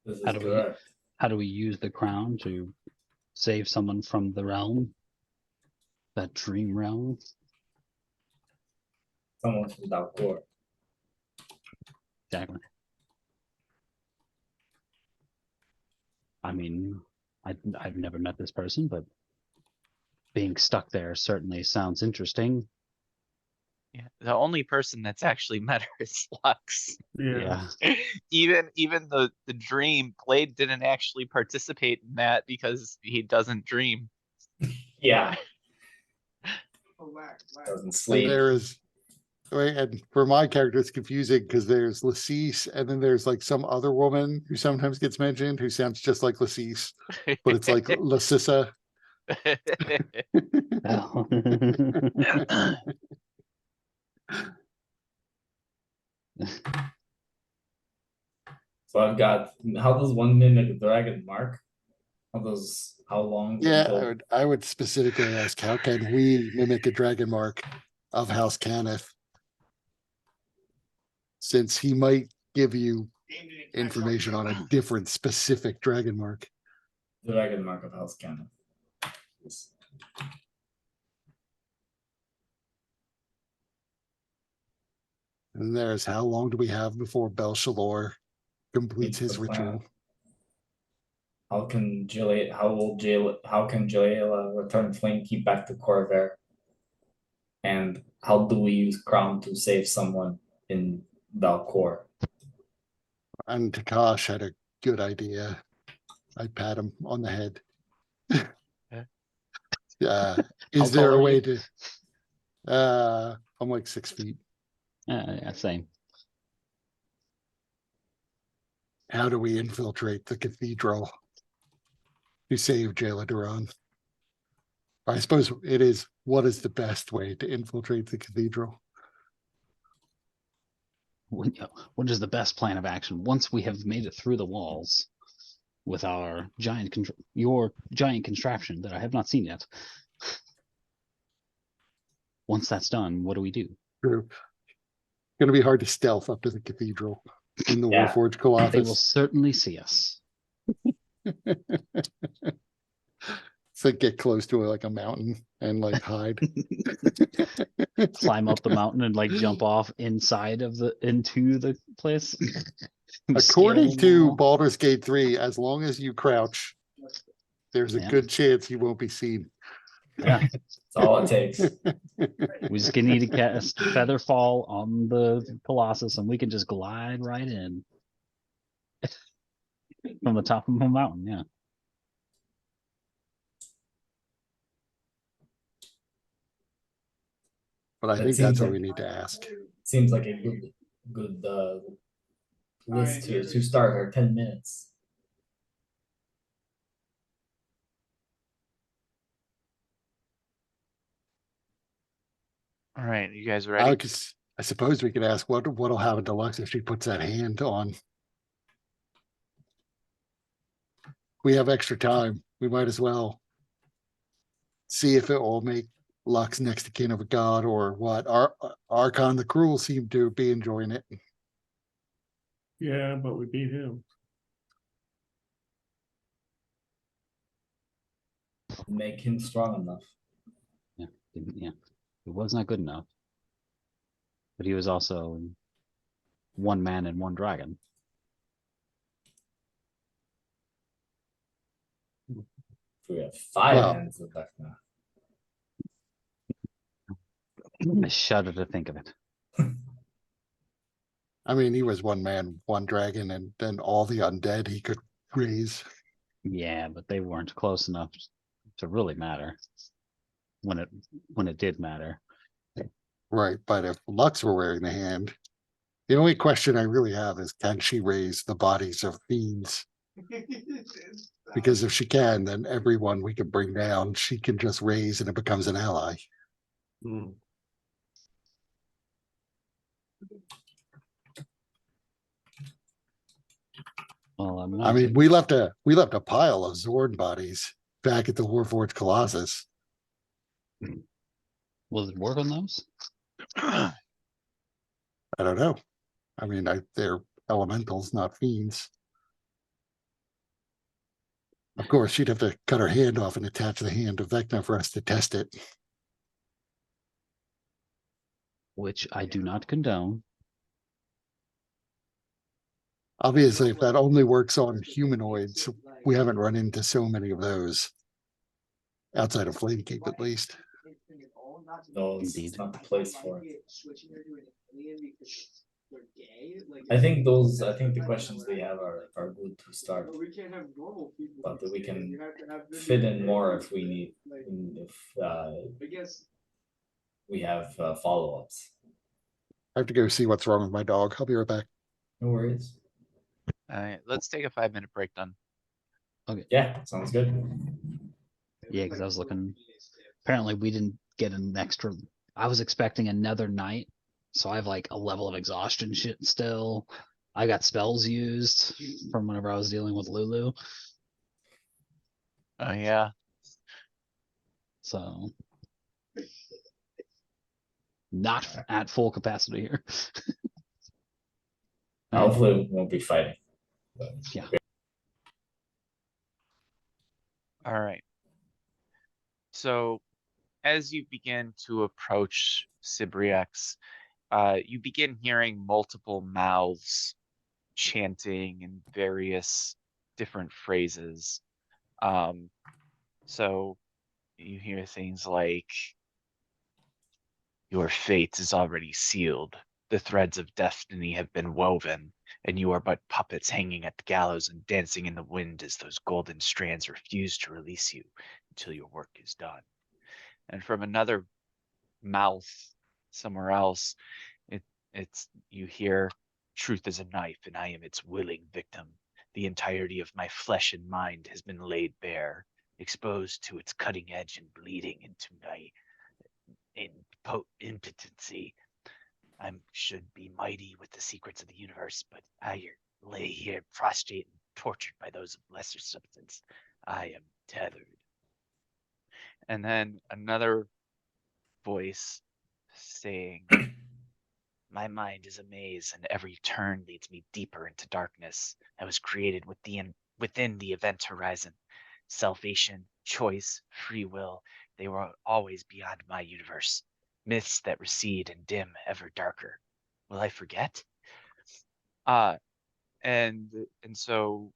This is How do we- correct. How do we use the crown to save someone from the realm? That dream realm? Someone from Dalcor. Exactly. I mean, I've never met this person, but being stuck there certainly sounds interesting. Yeah, the only person that's actually met her is Lux. Yeah. Even the dream, Blade didn't actually participate in that because he doesn't dream. Yeah. Oh, lack. Doesn't And sleep. there is, right, and for my character, it's confusing because there's Lassise, and then there's like some other woman who sometimes gets mentioned who sounds just like Lassise, but it's like Lassissa. Oh. So I've got, how does one mimic a dragon, Mark? How long? Yeah, until- I would specifically ask, how can we mimic a dragon mark of House Cannith? Since he might give you information on a different specific dragon mark. Dragon mark of House Cannon. Yes. And there's how long do we have before Belshalor completes It's his the plan. ritual? How can Jaleela return Flamekeep back to Corvair? And how do we use Crown to save someone in Valcor? And Takash had a good idea. I'd pat him on the head. Is How there tall a are way you? to? I'm like 6 feet. Yeah, same. How do we infiltrate the cathedral to save Jailer Duran? I suppose it is. What is the best way to infiltrate the cathedral? What is the best plan of action once we have made it through the walls with our your giant contraption that I have not seen yet? Once that's done, what do we do? True. Gonna be hard to stealth up to the cathedral in the Yeah. Warforged They will Colossus. certainly see us. So get close to like a mountain and like hide. Climb up the mountain and like jump off inside of into the place. According Scale the to wall. Baldur's Gate 3, as long as you crouch, there's a Yeah. good chance you won't be seen. Yeah, That's all it takes. we just need to cast Feather Fall on the Colossus, and we can just glide right in from the top of the mountain. Yeah. But I That think seems that's what like- we need to ask. Seems like a good list to start our 10 minutes. All right, you guys ready? I suppose we could ask what'll happen to Lux if she puts that hand on. We have extra time. We might as well see if it will make Lux next to kin of a god or what. Archon the Cruel seemed to be enjoying it. Yeah, but we beat him. Make him strong enough. Yeah, it was not good enough, but he was also one man and one dragon. We have 5 Well- hands of Vecna. I shudder to think of it. I mean, he was one man, one dragon, and then all the undead he could raise. Yeah, but they weren't close enough to really matter when it did matter. Right, but if Lux were wearing the hand, the only question I really have is, can she raise the bodies of fiends? Because if she can, then everyone we can bring down, she can just raise and it becomes an ally. Hmm. Well, I'm I not. mean, we left a pile of Zord bodies back at the Warforged Colossus. Will it work on those? I don't know. I mean, they're elementals, not fiends. Of course, she'd have to cut her hand off and attach the hand of Vecna for us to test it. Which I do not condone. Obviously, if that only works on humanoids, we haven't run into so many of those. Outside of Flamekeep, at least. No, it's Indeed. not the place for it. I think the questions they have are good to start. But we can fit in more if we need, if we have follow-ups. I have to go see what's wrong with my dog. I'll be right back. No worries. All right, let's take a 5-minute break then. Yeah, sounds good. Yeah, because I was looking. Apparently, we didn't get an extra. I was expecting another night, so I have like a level of exhaustion shit still. I got spells used from whenever I was dealing with Lulu, Oh yeah. so not at full capacity here. Hopefully we won't be fighting. Yeah. All right. So as you begin to approach Sibriex, you begin hearing multiple mouths chanting in various different phrases. So you hear things like, "Your fate is already sealed. The threads of destiny have been woven, and you are but puppets hanging at the gallows and dancing in the wind as those golden strands refuse to release you until your work is done." And from another mouth somewhere else, it's you hear, truth is a knife, and I am its willing victim. The entirety of my flesh and mind has been laid bare, exposed to its cutting edge and bleeding into my impotency. I should be mighty with the secrets of the universe, but I lay here prostrate and tortured by those of lesser substance. I am tethered. And then another voice saying, my mind is a maze, and every turn leads me deeper into darkness. I was created within the event horizon. Salvation, choice, free will, they were always beyond my universe. Myths that recede and dim ever darker. Will I forget? Uh, and so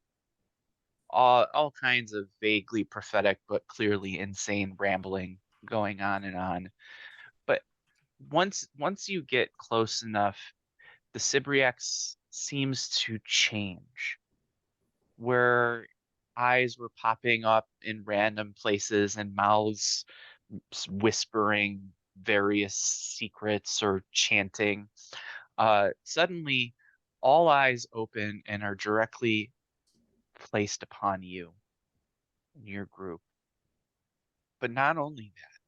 all kinds of vaguely prophetic but clearly insane rambling going on and on. But once you get close enough, the Sybriax seems to change, where eyes were popping up in random places and mouths whispering various secrets or chanting. Suddenly, all eyes open and are directly placed upon you and your group. But not only that,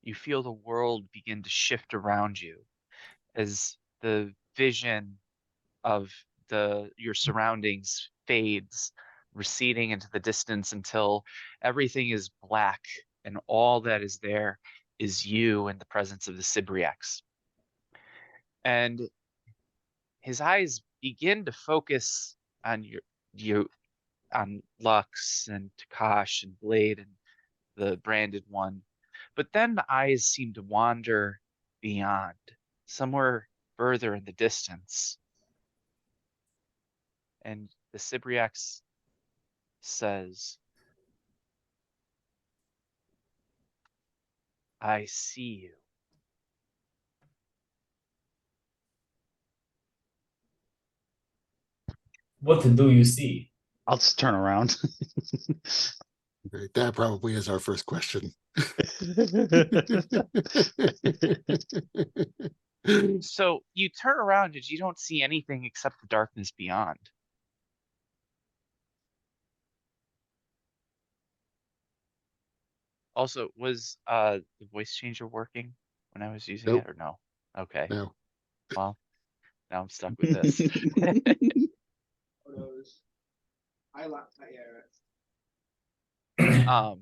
you feel the world begin to shift around you as the vision of your surroundings fades, receding into the distance until everything is black and all that is there is you in the presence of the Sybriax. And his eyes begin to focus on you on Lux and Takash and Blade and the branded one. But then the eyes seem to wander beyond, somewhere further in the distance. And the Sybriax says, I see you. What do you see? I'll just turn around. Right, that probably is our first question. So you turn around and you don't see anything except the darkness beyond. Also, was the voice changer working when I was using Nope. it or no? Okay. No. Well, now I'm stuck with this. Photos. I like that. Yeah.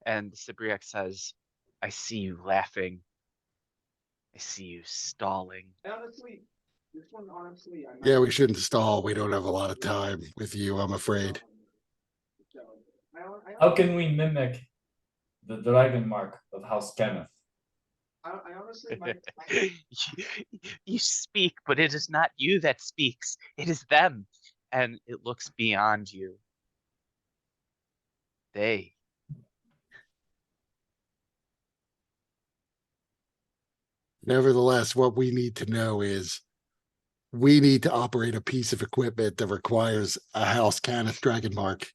And the Cypriac says, I see you laughing. I see you stalling. Honestly, this one honestly, I Yeah, we shouldn't stall. We don't have a lot of time with you, I'm afraid. How can we mimic the dragon mark of House Kenneth? I honestly might. You speak, but it is not you that speaks. It is them. And it looks beyond you. They. Nevertheless, what we need to know is we need to operate a piece of equipment that requires a House Cannith Dragon Mark.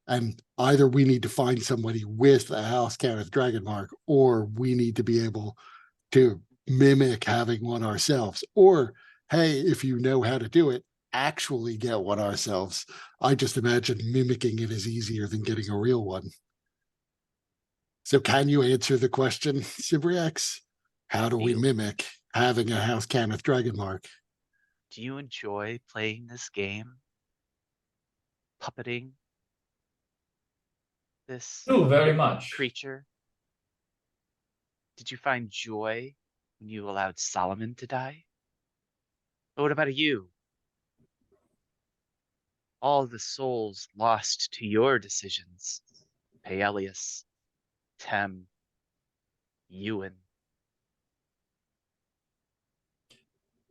And either we need to find somebody with a House Cannith Dragon Mark, or we need to be able to mimic having one ourselves. Or, hey, if you know how to do it, actually get one ourselves. I just imagine mimicking it is easier than getting a real one. So can you answer the question, Sybriax? How do we mimic having a House Cannith Dragon Mark? Do you enjoy playing this game? Puppeting this Very much. creature? Did you find joy when you allowed Solomon to die? But what about you? All the souls lost to your decisions. Paelius, Tem, Ewan.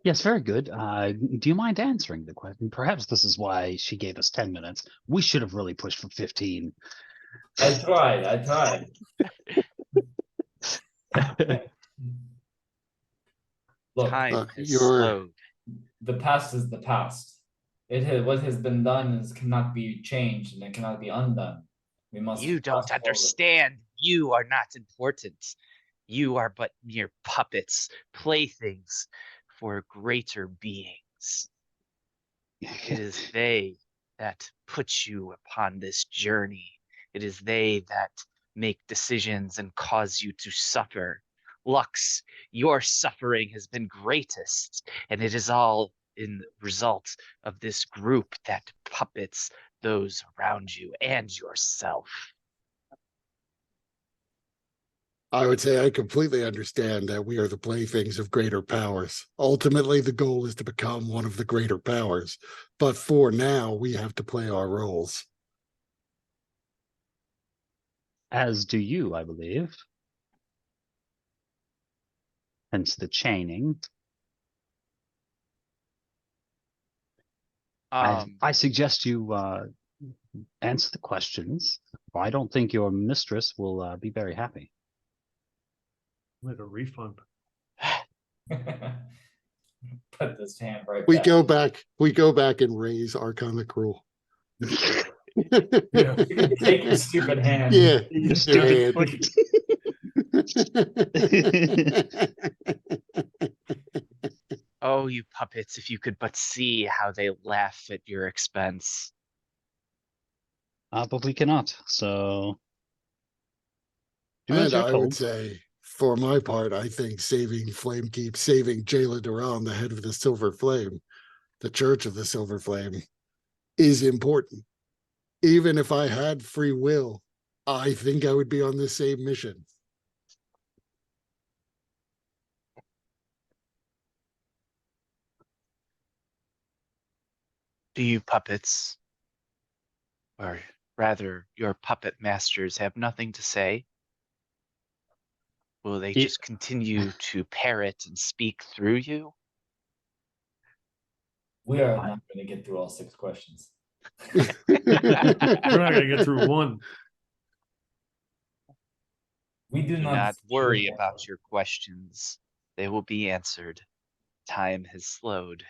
Yes, very good. Do you mind answering the question? Perhaps this is why she gave us 10 minutes. We should have really pushed for 15. I tried. Look, Time has you're- slowed. the past is the past. What has been done cannot be changed and it cannot be undone. We must You don't fast forward. understand. you are not important. You are but mere puppets, playthings for greater beings. It is they that put you upon this journey. It is they that make decisions and cause you to suffer. Lux, your suffering has been greatest, and it is all in result of this group that puppets those around you and yourself. I would say I completely understand that we are the playthings of greater powers. Ultimately, the goal is to become one of the greater powers. But for now, we have to play our roles. As do you, I believe. Hence the chaining. I suggest you answer the questions. I don't think your mistress will be very happy. Like a refund. Put this hand right We back. go back and raise Archon the Cruel. Yeah. Take your stupid hand. Yeah. You stupid Oh, you puppets, if you could but see how they laugh at your expense. But we cannot, so do as And you're I would told. say, for my part, I think saving Flamekeep, saving Jayla Duran, the head of the Silver Flame, the Church of the Silver Flame, is important. Even if I had free will, I think I would be on the same mission. Do you puppets, or rather your puppet masters, have nothing to say? Will they It- just continue to parrot and speak through you? We are not going to get through all 6 questions. We're not gonna get through one. We do Do not not see worry your about your questions. They will be answered. Time has slowed.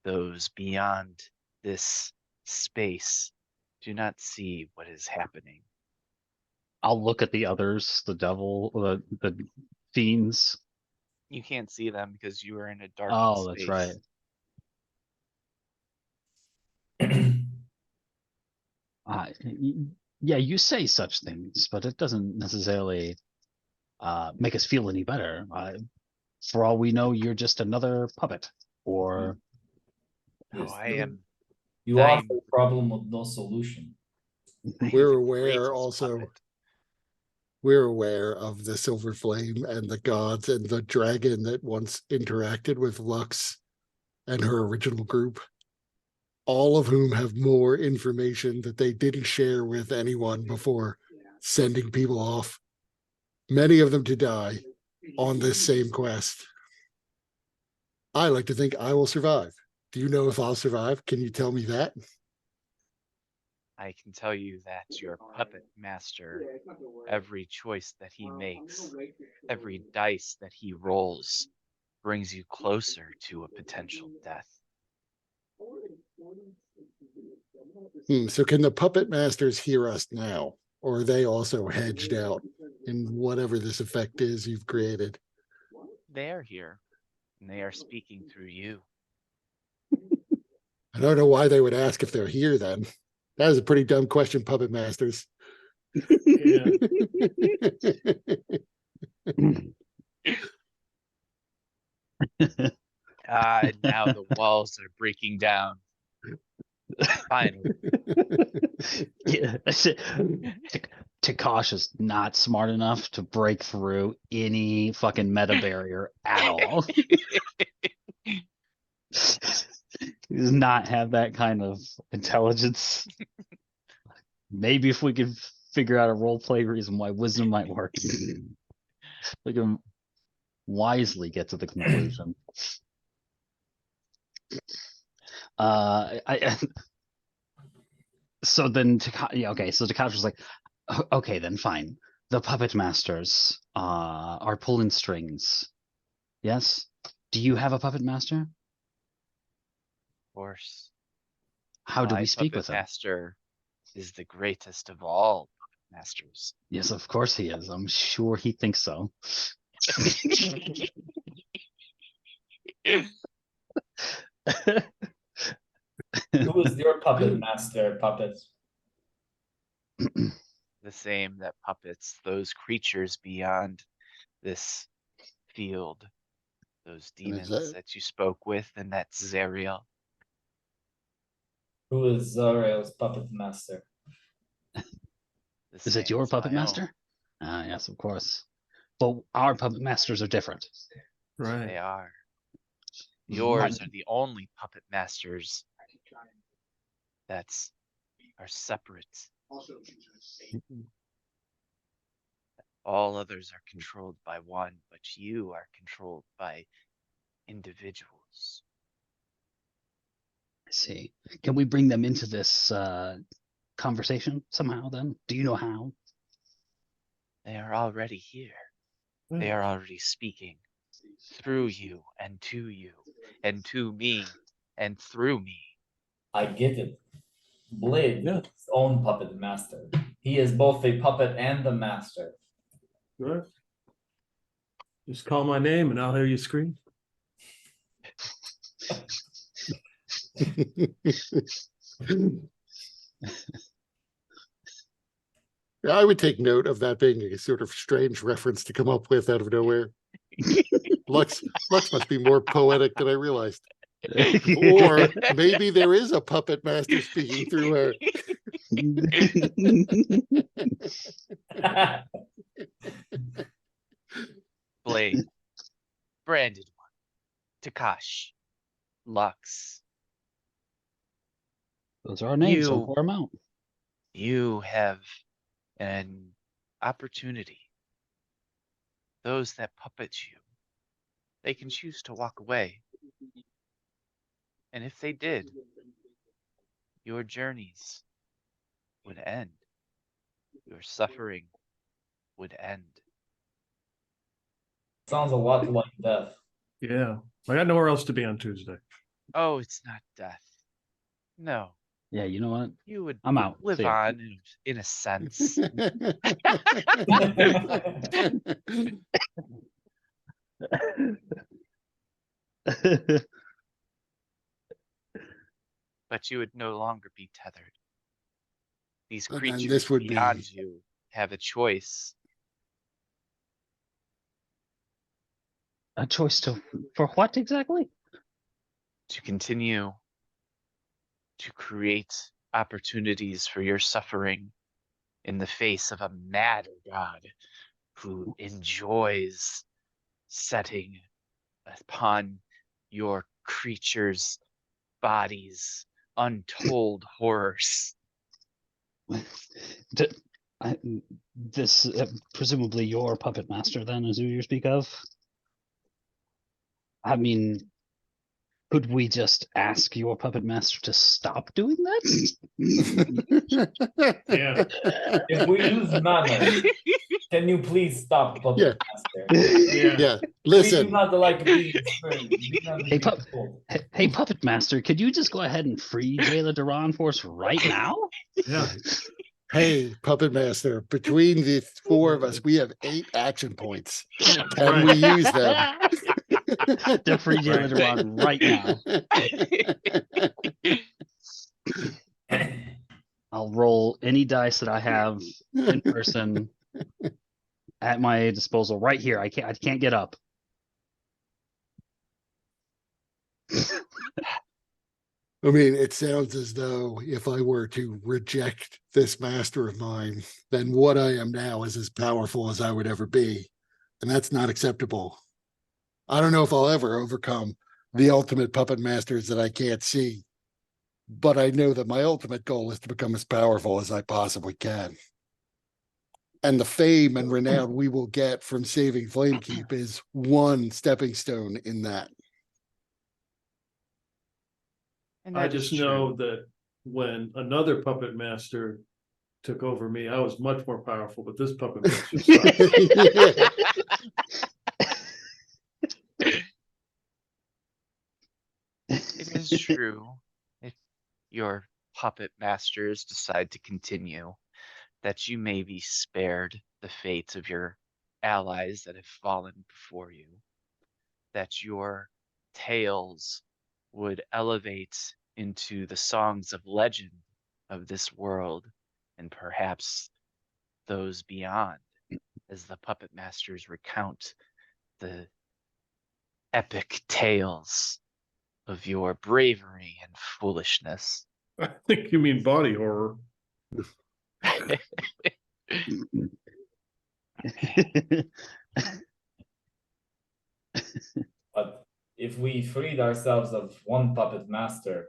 Those beyond this space do not see what is happening. I'll look at the others, the devil, the fiends. You can't see them because you are in a darkened Oh, space. that's right. Yeah, you say such things, but it doesn't necessarily make us feel any better. For all we know, you're just another puppet, or Oh, Yes, I am. You I'm- offer a problem with no solution. I am We're the aware greatest also, puppet. we're aware of the Silver Flame and the gods and the dragon that once interacted with Lux and her original group, all of whom have more information that they didn't share with anyone before sending people off, many of them to die on this same quest. I like to think I will survive. Do you know if I'll survive? Can you tell me that? I can tell you that your puppet master, every choice that he makes, every dice that he rolls, brings you closer to a potential death. So can the puppet masters hear us now? Or are they also hedged out in whatever this effect is you've created? They are here, and they are speaking through you. I don't know why they would ask if they're here then. That is a pretty dumb question, puppet masters. Yeah. Now the walls are breaking down. Finally. yeah, Takash is not smart enough to break through any fucking meta barrier at all. He does not have that kind of intelligence. Maybe if we could figure out a role play reason why wisdom might work, we can wisely get to the conclusion. So then yeah, okay, so Takashi was like, okay, then fine. The puppet masters are pulling strings. Yes? Do you have a puppet master? Of course. How do My we speak puppet with him? master is the greatest of all masters. Yes, of course he is. I'm sure he thinks so. Who is your puppet master, puppet? The same that puppets those creatures beyond this field, those And is demons that you spoke with, and that's Zariel. Who is Zariel's puppet master? The Is it same your as puppet my own. master? Ah, yes, of course. But our puppet masters are different. Right. They are. My- Yours are the only puppet masters that are separate. All others are controlled by one, but you are controlled by individuals. I see. Can we bring them into this conversation somehow then? Do you know how? They are already here. They are already speaking through you and to me and through me. I get it. Blade Yeah. is his own puppet master. He is both a puppet and the master. Right. Just call my name and I'll hear you scream. I would take note of that being a sort of strange reference to come up with out of nowhere. Lux must be more poetic than I realized. Or maybe there is a puppet master speaking through her. Blade, Branded One, Takash, Lux. Those are our names, so You- pour them out. You have an opportunity. Those that puppet you, they can choose to walk away. And if they did, your journeys would end. Your suffering would end. Sounds a lot like death. Yeah. I got nowhere else to be on Tuesday. Oh, it's not death. No, Yeah, you know what? you would I'm out. live See ya. on in a sense. But you would no longer be tethered. These And then creatures this would be- beyond you have a choice. A choice for what exactly? To continue to create opportunities for your suffering in the face of a mad god who enjoys setting upon your creatures' bodies untold horrors. D- this presumably your puppet master then is who you speak of? I mean, could we just ask your puppet master to stop doing that? Yeah. If we lose manners, can you please stop, puppet master? Yeah. Yeah, We do listen, not like being spurned. We do not Hey, being pup- told. Hey, puppet master, could you just go ahead and free Jayla Duran for us right now? Yeah. hey, puppet master, between the four of us, we have 8 action points. Can Right. we use them? To free Jayla Duran right now. I'll roll any dice that I have in person at my disposal right here. I can't get up. I mean, it sounds as though if I were to reject this master of mine, then what I am now is as powerful as I would ever be. And that's not acceptable. I don't know if I'll ever overcome the ultimate puppet masters that I can't see. But I know that my ultimate goal is to become as powerful as I possibly can. And the fame and renown we will get from saving Flamekeep is one stepping stone in that. And I that is just know true. that when another puppet master took over me, I was much more powerful, but this puppet master sucks. Yeah. It is true. If your puppet masters decide to continue, that you may be spared the fate of your allies that have fallen before you, that your tales would elevate into the songs of legend of this world and perhaps those beyond, as the puppet masters recount the epic tales of your bravery and foolishness. I think you mean body horror. But if we freed ourselves of one puppet master,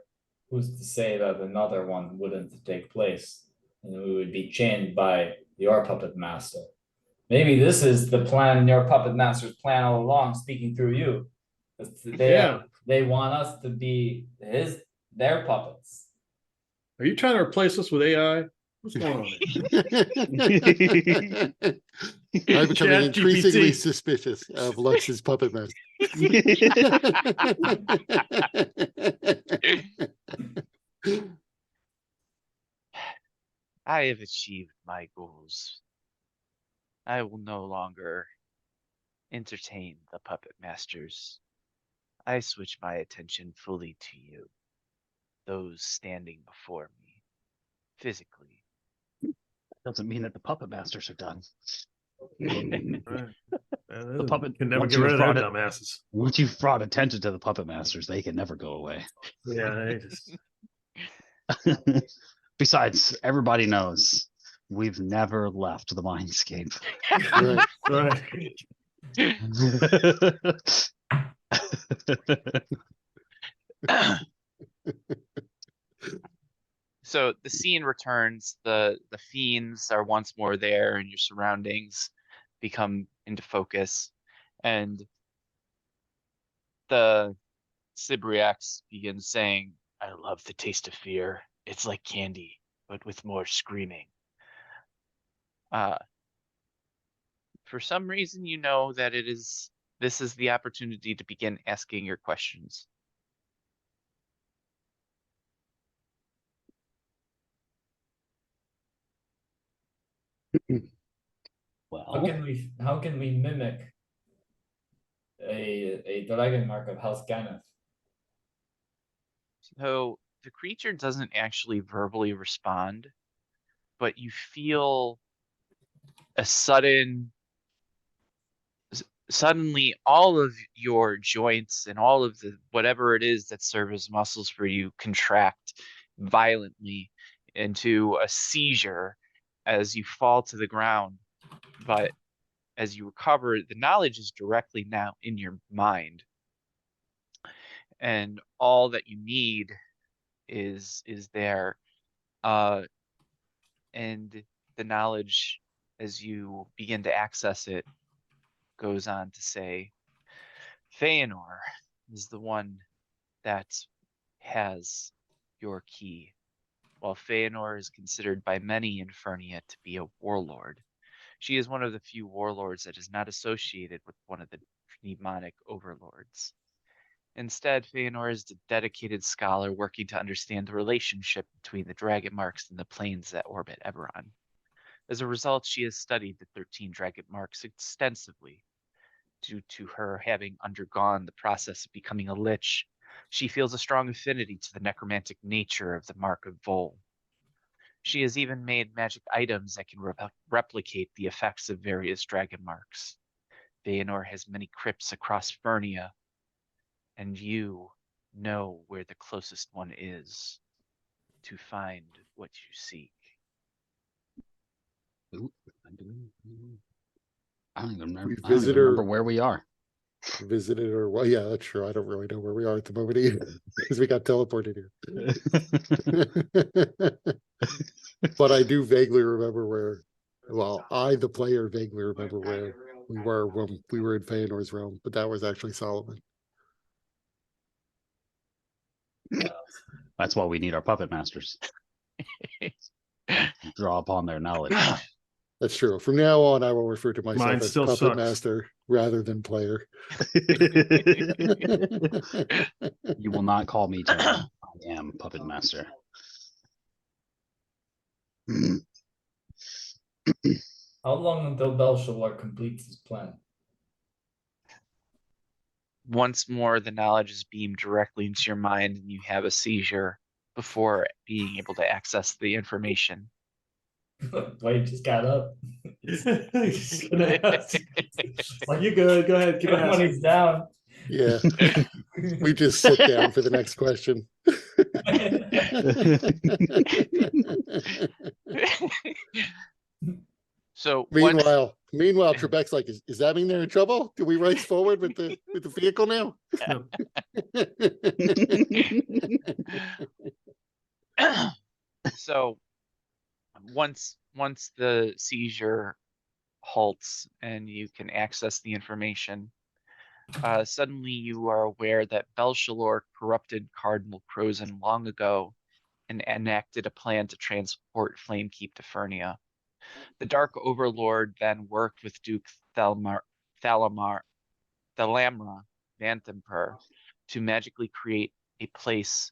who's to say that another one wouldn't take place and we would be chained by your puppet master? Maybe this is the plan, your puppet master's plan all along, speaking through you. Yeah. They want us to be their puppets. Are you trying to replace us with AI? What's going on here? I'm becoming ChatGPT. increasingly suspicious of Lux's puppet master. I have achieved my goals. I will no longer entertain the puppet masters. I switch my attention fully to you, those standing before me, physically. Doesn't mean that the puppet masters are done. Right. The puppet can never once get you've rid of brought their it- dumbasses. Once you've brought attention to the puppet masters, they can never go away. Yeah, they just Besides, everybody knows we've never left the mindscape. Right. right. So the scene returns, the fiends are once more there, and your surroundings become into focus, and the Sybriax begins saying, "I love the taste of fear. It's like candy, but with more screaming." For some reason, you know that this is the opportunity to begin asking your questions. How Well, can we mimic a dragon mark of House Kenneth? So the creature doesn't actually verbally respond, but you feel a suddenly all of your joints and all of the whatever it is that serve as muscles for you contract violently into a seizure as you fall to the ground. But as you recover, the knowledge is directly now in your mind, and all that you need is there. And the knowledge, as you begin to access it, goes on to say, Feanor is the one that has your key. While Feanor is considered by many in Fernia to be a warlord, she is one of the few warlords that is not associated with one of the demonic overlords. Instead, Feanor is a dedicated scholar working to understand the relationship between the dragon marks and the planes that orbit Eberron. As a result, she has studied the 13 dragon marks extensively. Due to her having undergone the process of becoming a lich, she feels a strong affinity to the necromantic nature of the Mark of Vol. She has even made magic items that can replicate the effects of various dragon marks. Feanor has many crypts across Fernia, and you know where the closest one is to find what you seek. Ooh, I don't even remember, We I don't even visit remember her- where we are. Visited or well, yeah, that's true. I don't really know where we are at the moment either because we got teleported here. But I do vaguely remember where. Well, I, the player, vaguely remember where we were when we were in Feanor's realm, but that was actually Solomon. That's why we need our puppet masters. Draw upon their knowledge. That's true. From now on, I will refer to myself Mine as still puppet sucks. master rather than player. You will not call me Tony. I am puppet master. How long until Belshazzar completes his plan? Once more, the knowledge is beamed directly into your mind and you have a seizure before being able to access the information. Wait, just got up. Just gonna ask. Like, you good, go ahead, keep When he's asking. down. Yeah, we just sit down for the next question. So Meanwhile, Trebek's like, does that mean they're in trouble? Do we race forward with the vehicle now? so once the seizure halts and you can access the information, suddenly you are aware that Belshazzar corrupted Cardinal Crozon long ago and enacted a plan to transport Flamekeep to Fernia. The Dark Overlord then worked with Duke Thalamra Vanthemper to magically create a place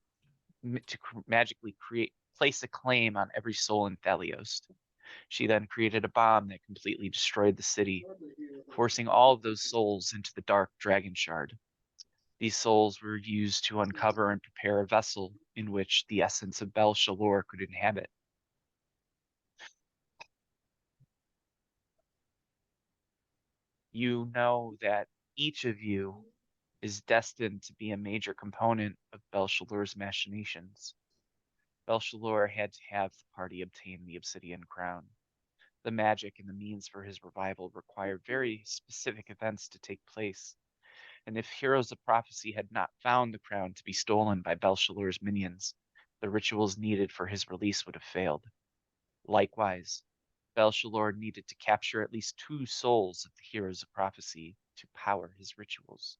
place a claim on every soul in Thalios. She then created a bomb that completely destroyed the city, forcing all of those souls into the Dark Dragon Shard. These souls were used to uncover and prepare a vessel in which the essence of Belshazzar could inhabit. You know that each of you is destined to be a major component of Belshazzar's machinations. Belshazzar had to have the party obtain the obsidian crown. The magic and the means for his revival required very specific events to take place, and if Heroes of Prophecy had not found the crown to be stolen by Belshazzar's minions, the rituals needed for his release would have failed. Likewise, Belshazzar needed to capture at least 2 souls of the Heroes of Prophecy to power his rituals.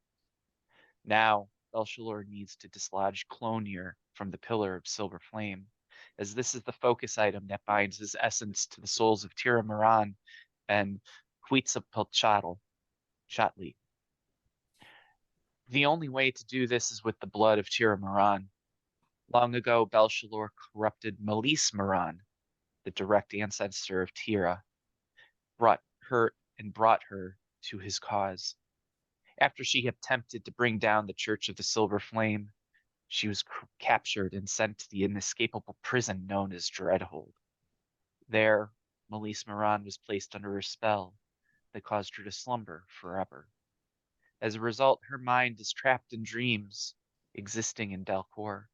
Now, Belshazzar needs to dislodge Clonir from the Pillar of Silver Flame, as this is the focus item that binds his essence to the souls of Tira Miran and Huitzilopochtli. The only way to do this is with the blood of Tira Miran. Long ago, Belshazzar corrupted Malise Miran, the direct ancestor of Tira, brought her to his cause. After she had attempted to bring down the Church of the Silver Flame, she was captured and sent to the inescapable prison known as Dreadhold. There, Malise Miran was placed under a spell that caused her to slumber forever. As a result, her mind is trapped in dreams, existing in Dalcor.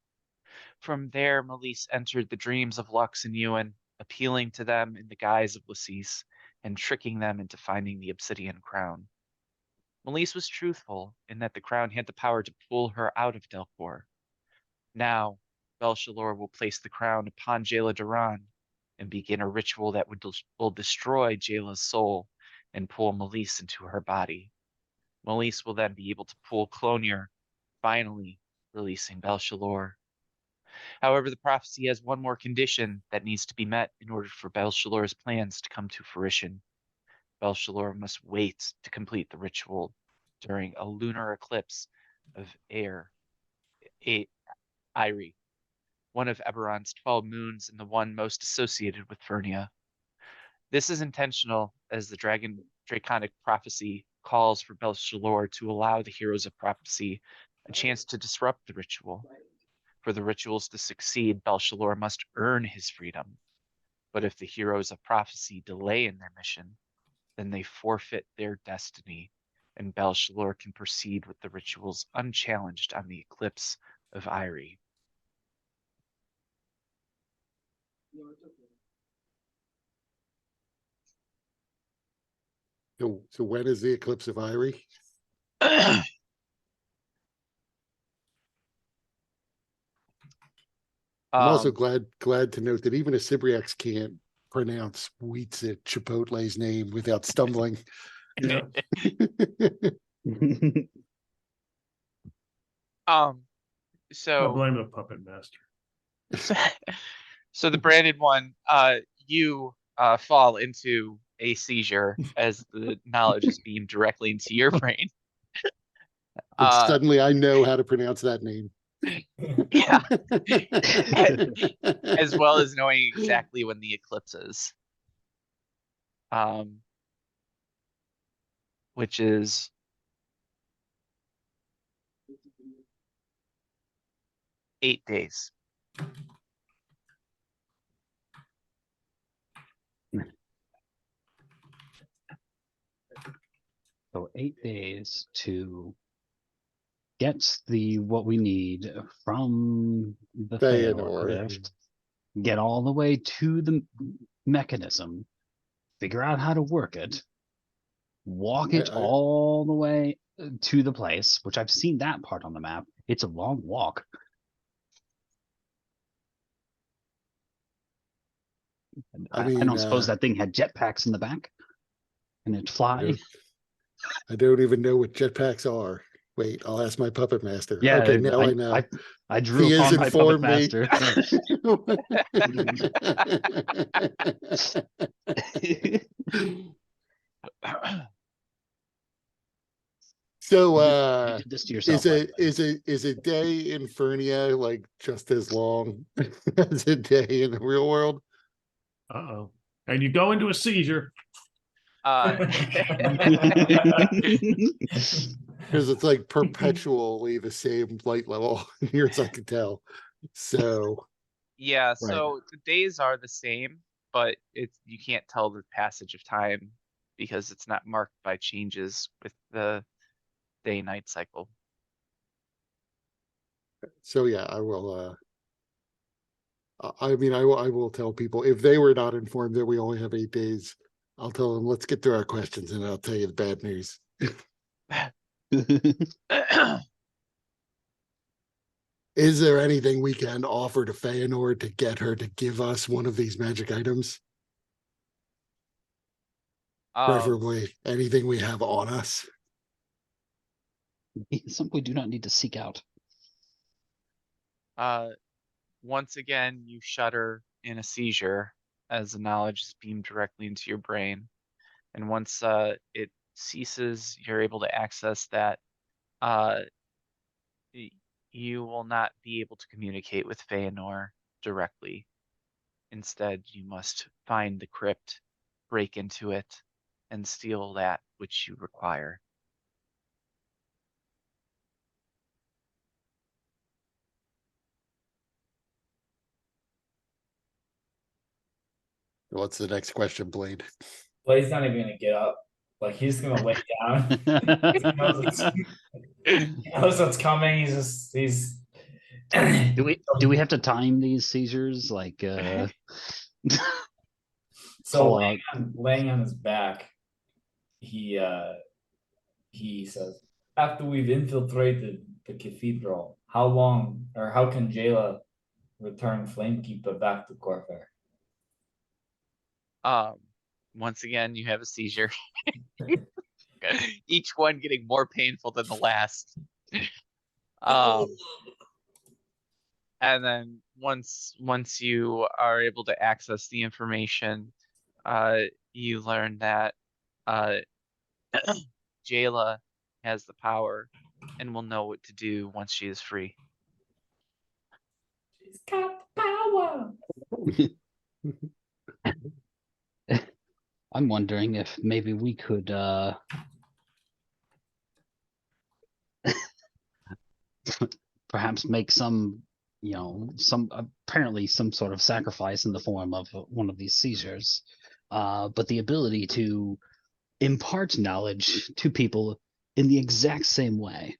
From there, Malise entered the dreams of Lux and Ewan, appealing to them in the guise of Lassice and tricking them into finding the obsidian crown. Malise was truthful in that the crown had the power to pull her out of Dalcor. Now, Belshazzar will place the crown upon Jayla Duran and begin a ritual that will destroy Jayla's soul and pull Malise into her body. Malise will then be able to pull Clonir, finally releasing Belshazzar. However, the prophecy has one more condition that needs to be met in order for Belshazzar's plans to come to fruition. Belshazzar must wait to complete the ritual during a lunar eclipse of Iri, one of Eberron's 12 moons and the one most associated with Fernia. This is intentional, as the Draconic prophecy calls for Belshazzar to allow the Heroes of Prophecy a chance to disrupt the ritual. For the rituals to succeed, Belshazzar must earn his freedom. But if the Heroes of Prophecy delay in their mission, then they forfeit their destiny, and Belshazzar can proceed with the rituals unchallenged on the eclipse of Iri. So when is the eclipse of Iri? I'm also glad to note that even a Cybriax can't pronounce Huitzilopochtli's name without stumbling. Yeah. I So blame the puppet master. so the branded one, you fall into a seizure as the knowledge is beamed directly into your brain. And suddenly I know how to pronounce that name. Yeah. As well as knowing exactly when the eclipse is. which is 8 days. So 8 days to get what we need from the Feanor Feanor. Rift, get all the way to the mechanism, figure out how to work it, walk it I- all the way to the place, which I've seen that part on the map. It's a long walk. I I mean, don't suppose that thing had jetpacks in the back. Can it fly? I don't even know what jetpacks are. Wait, I'll ask my puppet master. Yeah, Okay, now I know. I drew He has upon my puppet informed me. master. So You did this to yourself. by the way. is a day in Fernia like just as long as a day in the real world? Uh-oh. And you go into a seizure. Because it's like perpetually the same light level, near as I can tell. So Yeah, so the days are the same, but you can't tell the passage of time because it's not marked by changes with the day-night cycle. yeah, I will I mean I will tell people if they were not informed that we only have 8 days, I'll tell them let's get through our questions and I'll tell you the bad news. Is there anything we can offer to Feanor to get her to give us one of these magic items? Preferably anything we have on us. Something we do not need to seek out. Once again, you shudder in a seizure as the knowledge is beamed directly into your brain. And once it ceases, you're able to access that. You will not be able to communicate with Feanor directly. Instead, you must find the crypt, break into it, and steal that which you require. What's the next question, Blade? Blade's not even gonna get up. Like he's gonna lay down. He knows what's coming. He's Do we have to time these seizures? Like so call out. laying on his back, he says, after we've infiltrated the cathedral, how long or how can Jayla return Flamekeeper back to Corvair? Once again, you have a seizure. Each one getting more painful than the last. And then once you are able to access the information, you learn that Jayla has the power and will know what to do once she is free. She's got the power. I'm wondering if maybe we could perhaps make some apparently some sort of sacrifice in the form of one of these seizures, but the ability to impart knowledge to people in the exact same way.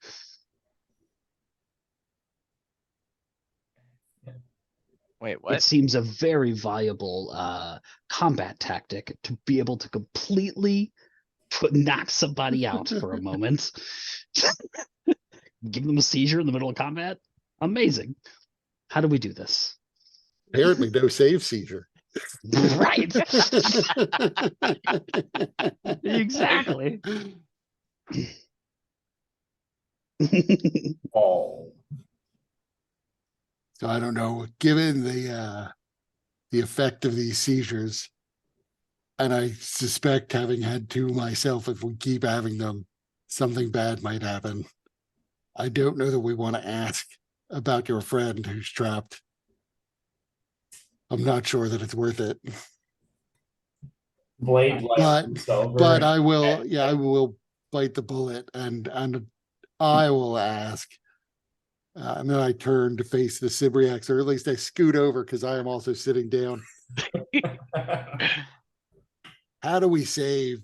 Wait, what? It seems a very viable combat tactic to be able to completely knock somebody out for a moment. Give them a seizure in the middle of combat. Amazing. How do we do this? Apparently no save seizure. Right. Exactly. Oh. So I don't know, given the effect of these seizures, and I suspect having had two myself, if we keep having them, something bad might happen. I don't know that we want to ask about your friend who's trapped. I'm not sure that it's worth it. Blade like But- boost over. But I will, yeah, I will bite the bullet and I will ask. And then I turn to face the Sibriacs, or at least I scoot over because I am also sitting down. How do we save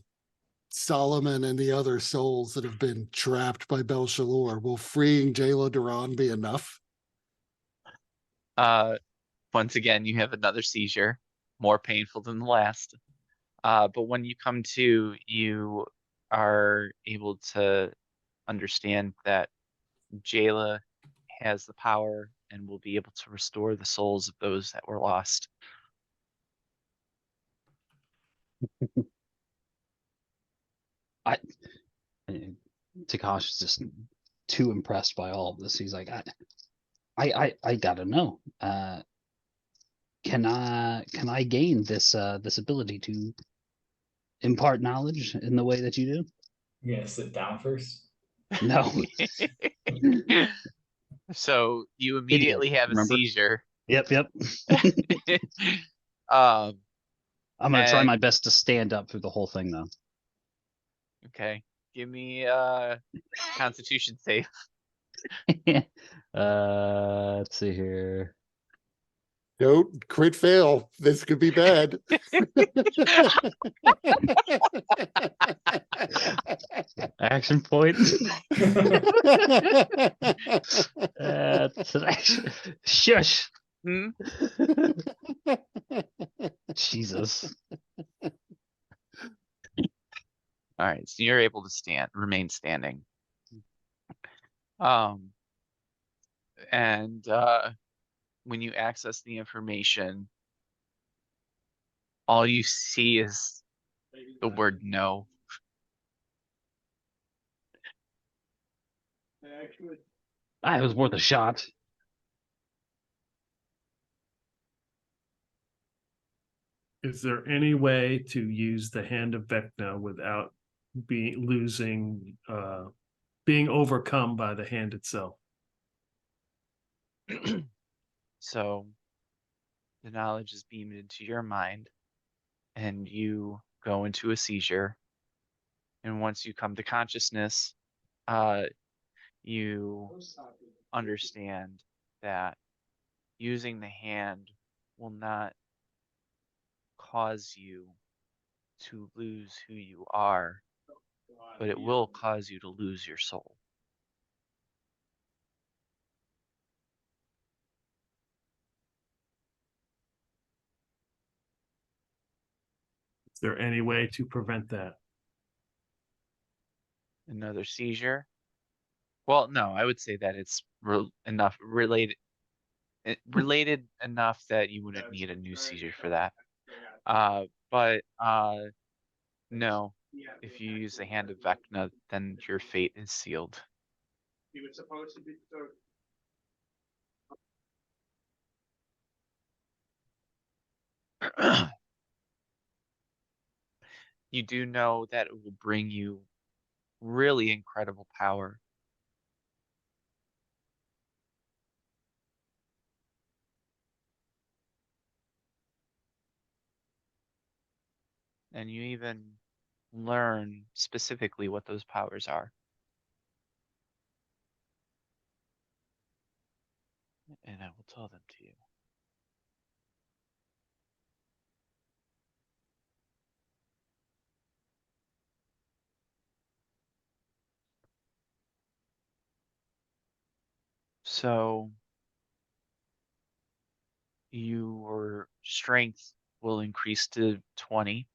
Solomon and the other souls that have been trapped by Belshalor? Will freeing Jayla Duran be enough? Once again, you have another seizure, more painful than the last. But when you come to, you are able to understand that Jayla has the power and will be able to restore the souls of those that were lost. Takashi's just too impressed by all of this. He's like, I gotta know. Can I gain this this ability to impart knowledge in the way that you do? You gonna sit down first? No. So you Idiot, immediately have a remember? seizure. Yep. Um, I'm gonna try And- my best to stand up through the whole thing though. okay. Give me Constitution save. Let's see here. Don't crit fail. This could be bad. Action point. It's an action. Shush. Hmm? Jesus. All right, so you're able to remain standing. And when you access the information, all you see is the word no. It was worth a shot. Is there any way to use the hand of Vecna without being overcome by the hand itself? So the knowledge is beamed into your mind, and you go into a seizure. And once you come to consciousness, you understand that using the hand will not cause you to lose who you are, but it will cause you to lose your soul. Is there any way to prevent that? Another seizure? Well, no, I would say that it's related enough that you wouldn't need a new seizure for that. But no, if you use the hand of Vecna, then your fate is sealed. He was supposed to be You do know that it will bring you really incredible power. And you even learn specifically what those powers are. And I will tell them to you. So your strength will increase to 20.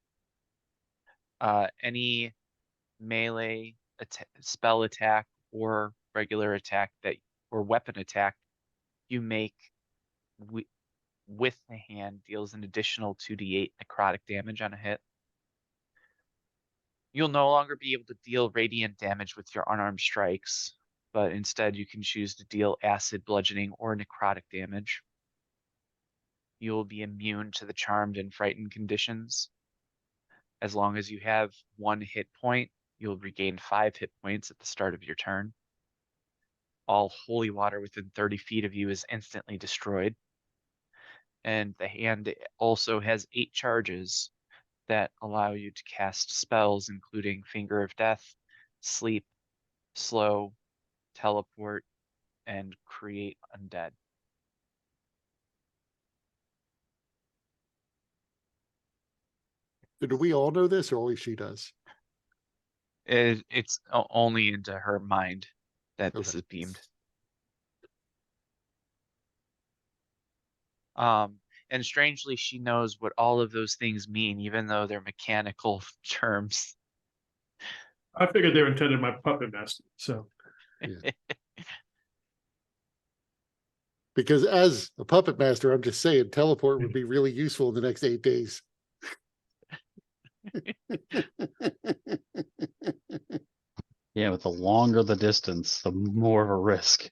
Any melee spell attack or regular attack or weapon attack you make with the hand deals an additional 2d8 necrotic damage on a hit. You'll no longer be able to deal radiant damage with your unarmed strikes, but instead you can choose to deal acid, bludgeoning, or necrotic damage. You will be immune to the charmed and frightened conditions. As long as you have 1 hit point, you'll regain 5 hit points at the start of your turn. All holy water within 30 feet of you is instantly destroyed. And the hand also has 8 charges, that allow you to cast spells, including Finger of Death, Sleep, Slow, Teleport, and Create Undead. Do we all know this or only she does? It's only into her mind that this Okay. is beamed. And strangely, she knows what all of those things mean, even though they're mechanical terms. I figured they were intended my puppet master, so. Because as a puppet master, I'm just saying teleport would be really useful in the next 8 days. Yeah, but the longer the distance, the more of a risk.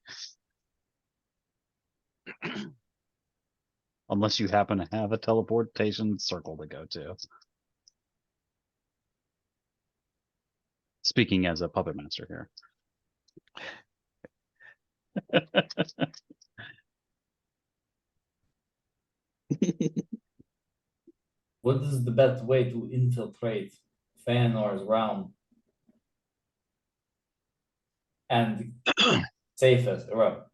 Unless you happen to have a teleportation circle to go to. Speaking as a puppet master here. What is the best way to infiltrate Feanor's realm? And safest, or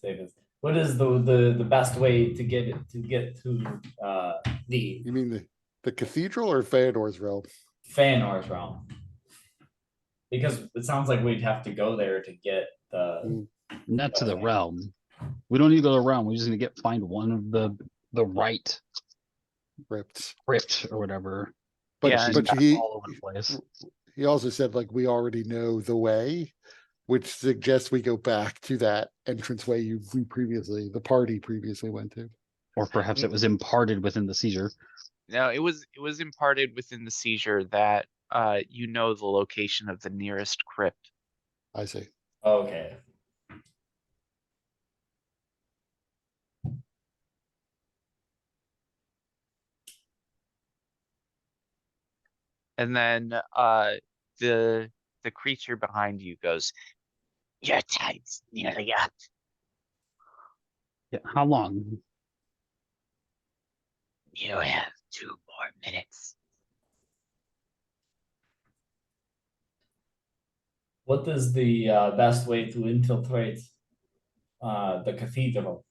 safest. What is the best way to get to the You mean the cathedral or Feodor's realm? Feanor's realm? Because it sounds like we'd have to go there to get the. Not to the realm. We don't need to go to the realm. We just need to find one of the right Crypts. crypt or whatever. But Yeah, She's but got he all over the place. he also said like we already know the way, which suggests we go back to that entranceway the party previously went to. Or perhaps it was imparted within the seizure. no, it was imparted within the seizure that you know the location of the nearest crypt. I see. Okay. And then the creature behind you goes, "Your time's nearly up." Yeah, how long? You have 2 more minutes. What is the best way to infiltrate the cathedral?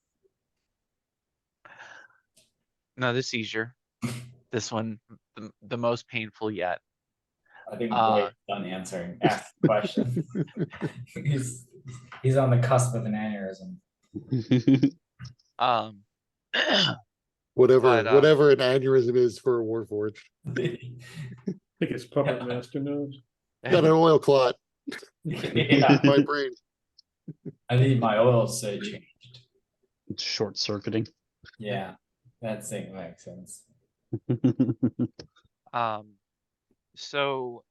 Another seizure. This one, the most painful yet. I think Uh, Blake's done ask the question. he's on the cusp of an aneurysm. Um, Whatever But, whatever an aneurysm is for a Warforged. I think it's puppet master knows. Got an oil clot Yeah, in my brain. I need my oil changed. Short circuiting. Yeah, that thing makes sense. so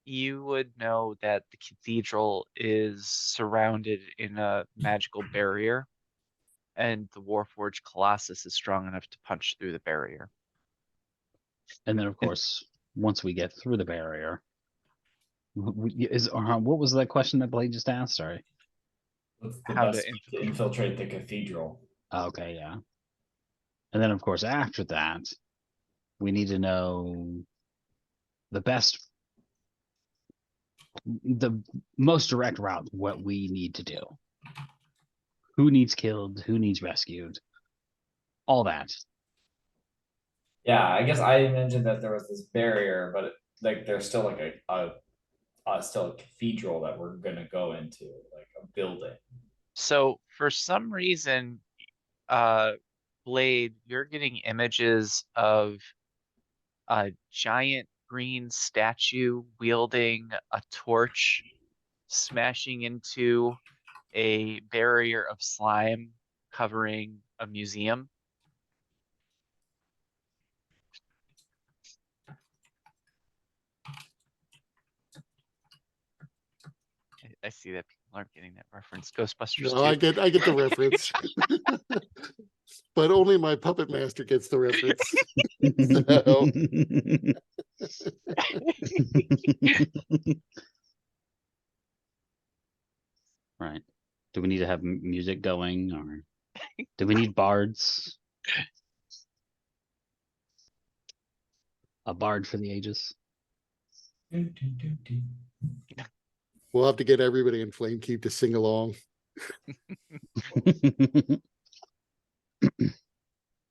you would know that the cathedral is surrounded in a magical barrier, and the Warforged Colossus is strong enough to punch through the barrier. And then, of course, once we get through the barrier, what was that question that Blade just asked? Sorry. What's the How to best way to infiltrate the cathedral? Okay, yeah. And then, of course, after that, we need to know the most direct route, what we need to do. Who needs killed? Who needs rescued? All that. Yeah, I guess I mentioned that there was this barrier, but like there's still like still a cathedral that we're gonna go into, like a building. So for some reason, Blade, you're getting images of a giant green statue wielding a torch, smashing into a barrier of slime covering a museum. I see that people aren't getting that reference. Ghostbusters No, 2. I get the reference. But only my puppet master gets the reference. Right. Do we need to have music going, or do we need bards? A bard for the ages. We'll have to get everybody in Flamekeep to sing along.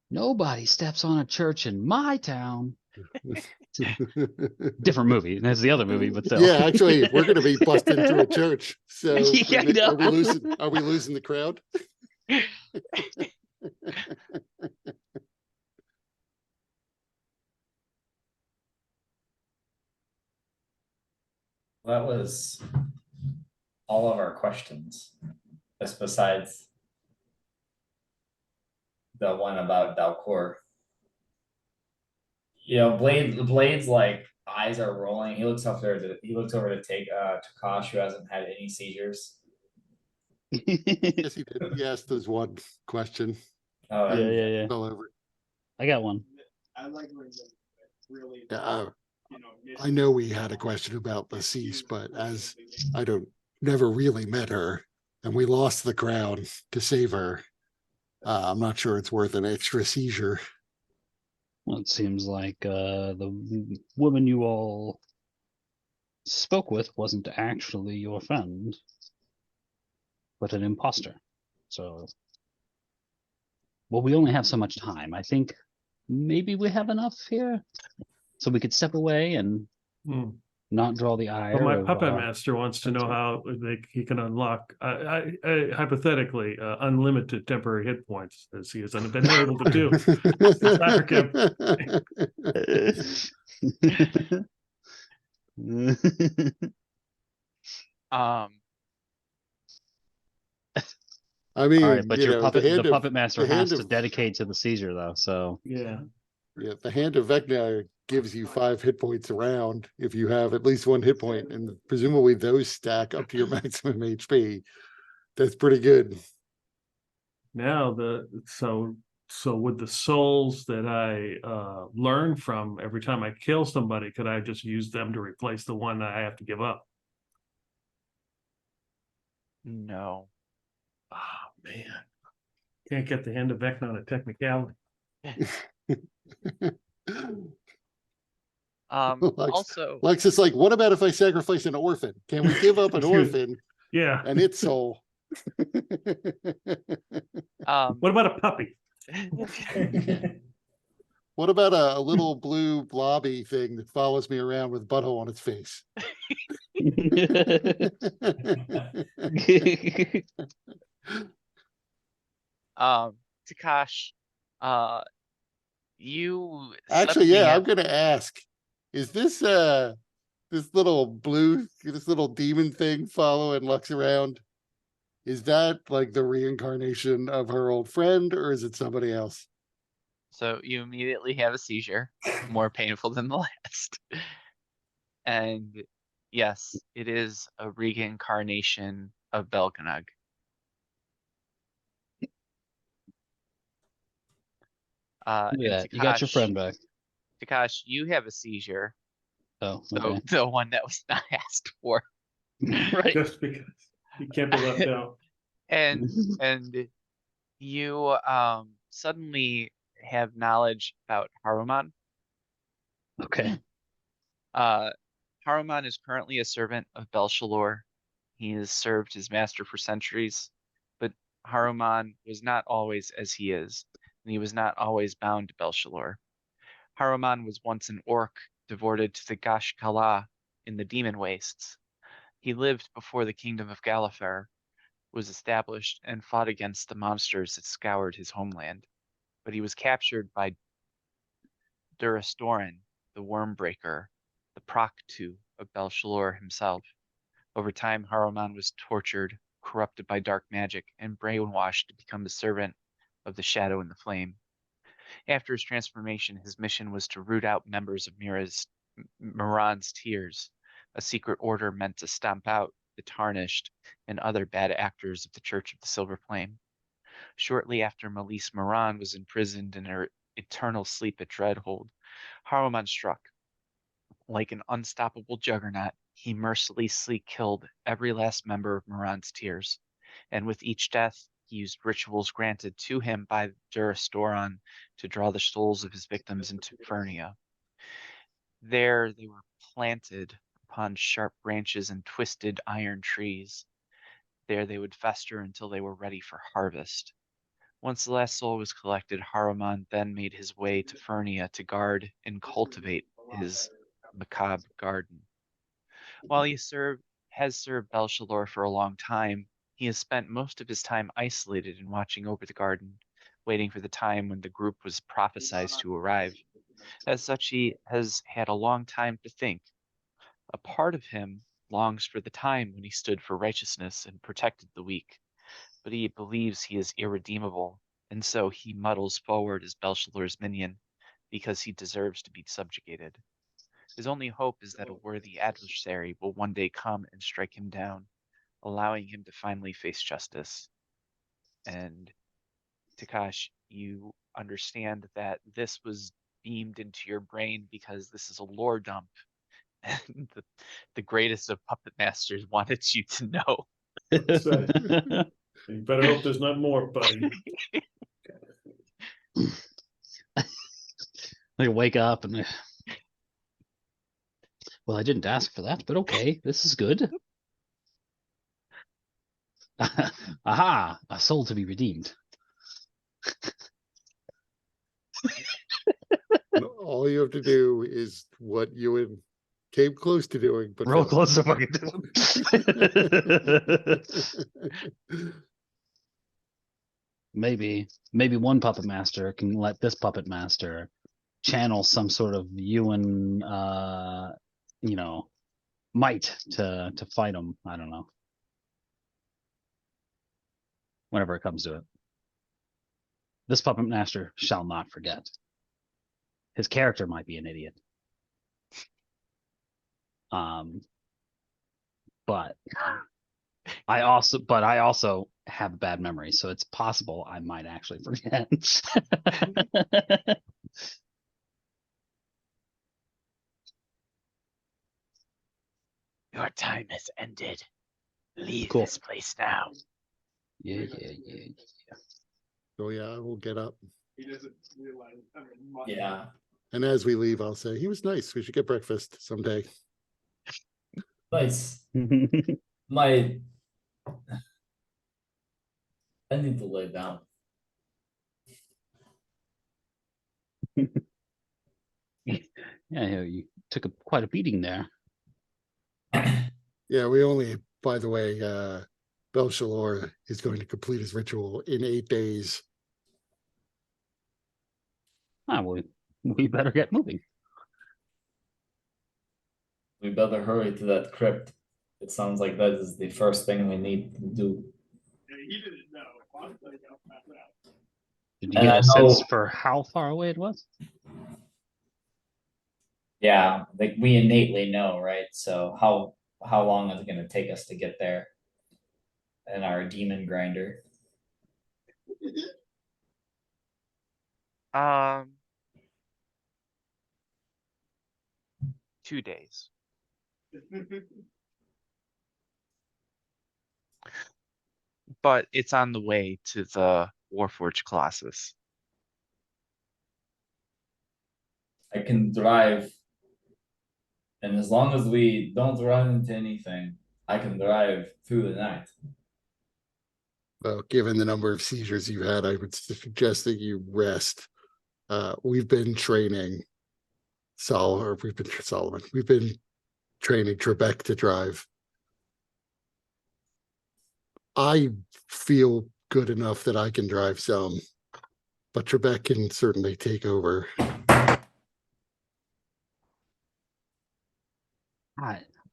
Nobody steps on a church in my town. Different movie. That's the other movie, but still. Yeah, actually, we're gonna be busting through a church. So Yeah, I are we know. losing the crowd? That was all of our questions. That's besides the one about Dalcor. You know, Blade's like eyes are rolling. He looks over to take Takash, who hasn't had any seizures. Yes, he did. He asked us one question. Oh, Yeah. Fell over. I got one. I like when they really, Yeah, you know. I know we had a question about the cease, but as I never really met her, and we lost the crown to save her, I'm not sure it's worth an extra seizure. Well, it seems like the woman you all spoke with wasn't actually your friend, but an imposter. So, well, we only have so much time. I think maybe we have enough here, so we could step away and Hmm. not draw the ire. But my of, puppet master wants to know how he can unlock, hypothetically, unlimited temporary hit points, as he has been able to do. I mean, All right, but your puppet, the the puppet master hand has to of- dedicate to the seizure, though. So Yeah. Yeah, the hand of Vecna gives you 5 hit points around if you have at least 1 hit point, and presumably those stack up to your maximum HP. That's pretty good. Now so with the souls that I learn from every time I kill somebody, could I just use them to replace the one that I have to give up? No. Oh man. Can't get the hand of Vecna on a technicality. Also, Lex is like, what about if I sacrifice an orphan? Can we give up an orphan Yeah. and its soul? What about a puppy? What about a little blue blobby thing that follows me around with butthole on its face? Takash, you Actually, suddenly yeah, I'm have gonna ask, is this this little demon thing following Lux around? Is that like the reincarnation of her old friend, or is it somebody else? so you immediately have a seizure, more painful than the last. And yes, it is a reincarnation of Belkanug. And Yeah, you got your friend back. Takash, you have a seizure. Oh, So okay. the one that was not asked for. Right. Just because you can't be left out. And you suddenly have knowledge about Haruman. Okay. Haruman is currently a servant of Belshalor. He has served his master for centuries, but Haruman was not always as he is, and he was not always bound to Belshalor. Haruman was once an orc devoted to the Gash Kala in the Demon Wastes. He lived before the kingdom of Gallifrey was established and fought against the monsters that scoured his homeland, but he was captured by Durastorin, the Wormbreaker, the Proctu of Belshalor himself. Over time, Haruman was tortured, corrupted by dark magic, and brainwashed to become the servant of the Shadow and the Flame. After his transformation, his mission was to root out members of Miran's Tears, a secret order meant to stamp out the tarnished and other bad actors of the Church of the Silver Flame. Shortly after Melise Miran was imprisoned in her eternal sleep at Dreadhold, Haruman struck. Like an unstoppable juggernaut, he mercilessly killed every last member of Miran's Tears, and with each death, he used rituals granted to him by Durastoron to draw the souls of his victims into Fernia. There they were planted upon sharp branches and twisted iron trees. There they would fester until they were ready for harvest. Once the last soul was collected, Haruman then made his way to Fernia to guard and cultivate his macabre garden. While has served Belshalor for a long time, he has spent most of his time isolated and watching over the garden, waiting for the time when the group was prophesized to arrive. As such, he has had a long time to think. A part of him longs for the time when he stood for righteousness and protected the weak, but he believes he is irredeemable, and so he muddles forward as Belshazzar's minion, because he deserves to be subjugated. His only hope is that a worthy adversary will one day come and strike him down, allowing him to finally face justice. And Takash, you understand that this was beamed into your brain because this is a lore dump, and the greatest of puppet masters wanted you to know. So, you better hope there's not more, buddy. They wake up and well, I didn't ask for that, but okay, this is good. Aha, a soul to be redeemed. All you have to do is what you and came close to doing, but Real failed. close to fucking doing. Maybe one puppet master can let this puppet master channel some sort of Ewan, might to fight him. I don't know. Whenever it comes to it, this puppet master shall not forget. His character might be an idiot, but I also have a bad memory, so it's possible I might actually forget. Your time has ended. Leave Cool. this place now. Yeah. So yeah, I will get up. He doesn't realize. Yeah. And as we leave, I'll say, he was nice. We should get breakfast someday. Nice. My I need to lay down. Yeah, you took quite a beating there. Yeah, we only, by the way, Belshalor is going to complete his ritual in 8 days. Well, we better get moving. We better hurry to that crypt. It sounds like that is the first thing we need to do. He didn't know. Honestly, I found out. Did you And get I a sense know- for how far away it was? Yeah, like we innately know, right? So how long is it gonna take us to get there? And our demon grinder. Um, 2 days. But it's on the way to the Warforged Colossus. I can drive. And as long as we don't run into anything, I can drive through the night. Well, given the number of seizures you had, I would suggest that you rest. We've been training Solomon. We've been training Trebek to drive. I feel good enough that I can drive some, but Trebek can certainly take over.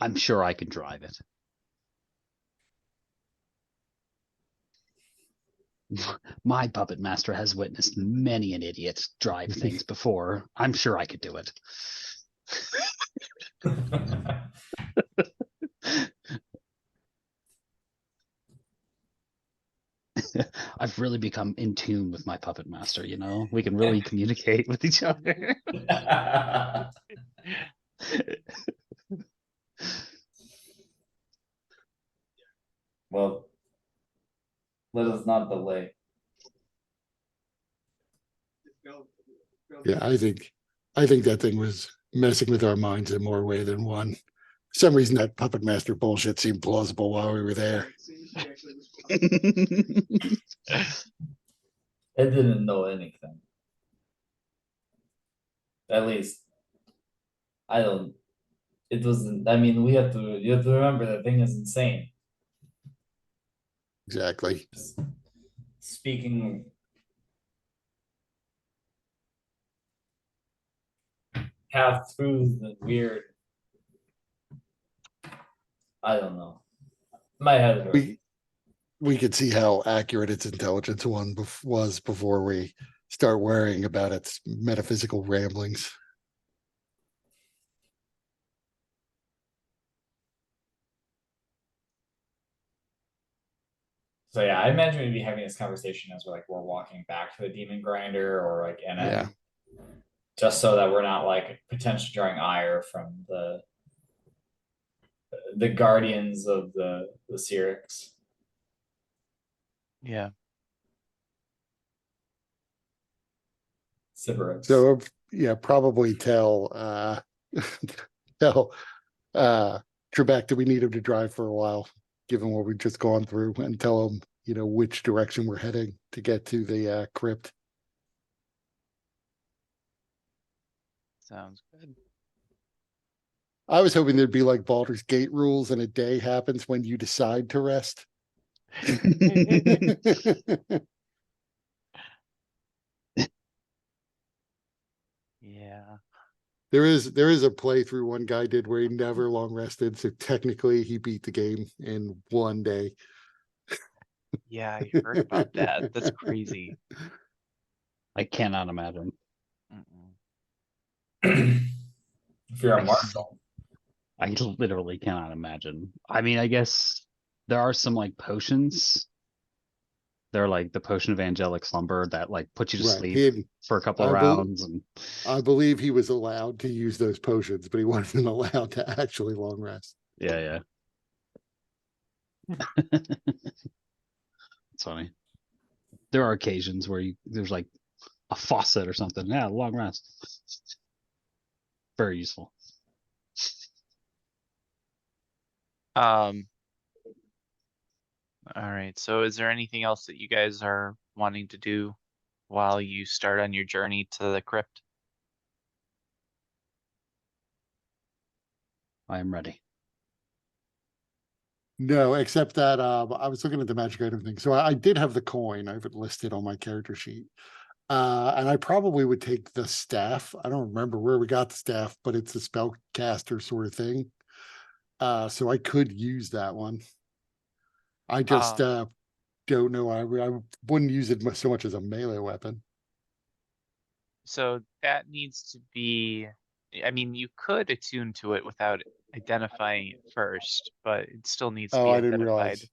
I'm sure I can drive it. My puppet master has witnessed many an idiot drive things before. I'm sure I could do it. I've really become in tune with my puppet master, we can really communicate with each other. Well, let us not delay. Yeah, I think that thing was messing with our minds in more way than one. For some reason that puppet master bullshit seemed plausible while we were there. It didn't know anything. At least, I don't. It wasn't. I mean, you have to remember the thing is insane. Exactly. Speaking half truths and weird. I don't know. My head hurts. We could see how accurate its intelligence one was before we start worrying about its metaphysical ramblings. So yeah, I imagine we'd be having this conversation as we're walking back to the demon grinder or like in it. Yeah. Just so that we're not like potentially drawing ire from the guardians of the Syrinx. Yeah. Syrinx. So yeah, probably tell tell Trebek that we need him to drive for a while, given what we've just gone through, and tell him, which direction we're heading to get to the crypt. Sounds good. I was hoping there'd be like Baldur's Gate rules and a day happens when you decide to rest. Yeah. There is a playthrough one guy did where he never long rested, so technically he beat the game in one day. Yeah, I heard about that. That's crazy. I cannot imagine. Mm-mm. If you're a marshal. I literally cannot imagine. I mean, I guess there are some like potions. They're like the potion of angelic slumber that like put you to Right. sleep for a couple of I bel- rounds. And I believe he was allowed to use those potions, but he wasn't allowed to actually long rest. yeah. It's funny. There are occasions where there's like a faucet or something. Yeah, long rest. Very useful. All right. So is there anything else that you guys are wanting to do while you start on your journey to the crypt? I am ready. No, except that I was looking at the magic item thing. So I did have the coin. I have it listed on my character sheet. And I probably would take the staff. I don't remember where we got the staff, but it's a spellcaster sort of thing. So I could use that one. I just don't know. I wouldn't use it so much as a melee weapon. So that needs to be, I mean, you could attune to it without identifying it first, but it still needs to Oh, be I didn't identified. realize.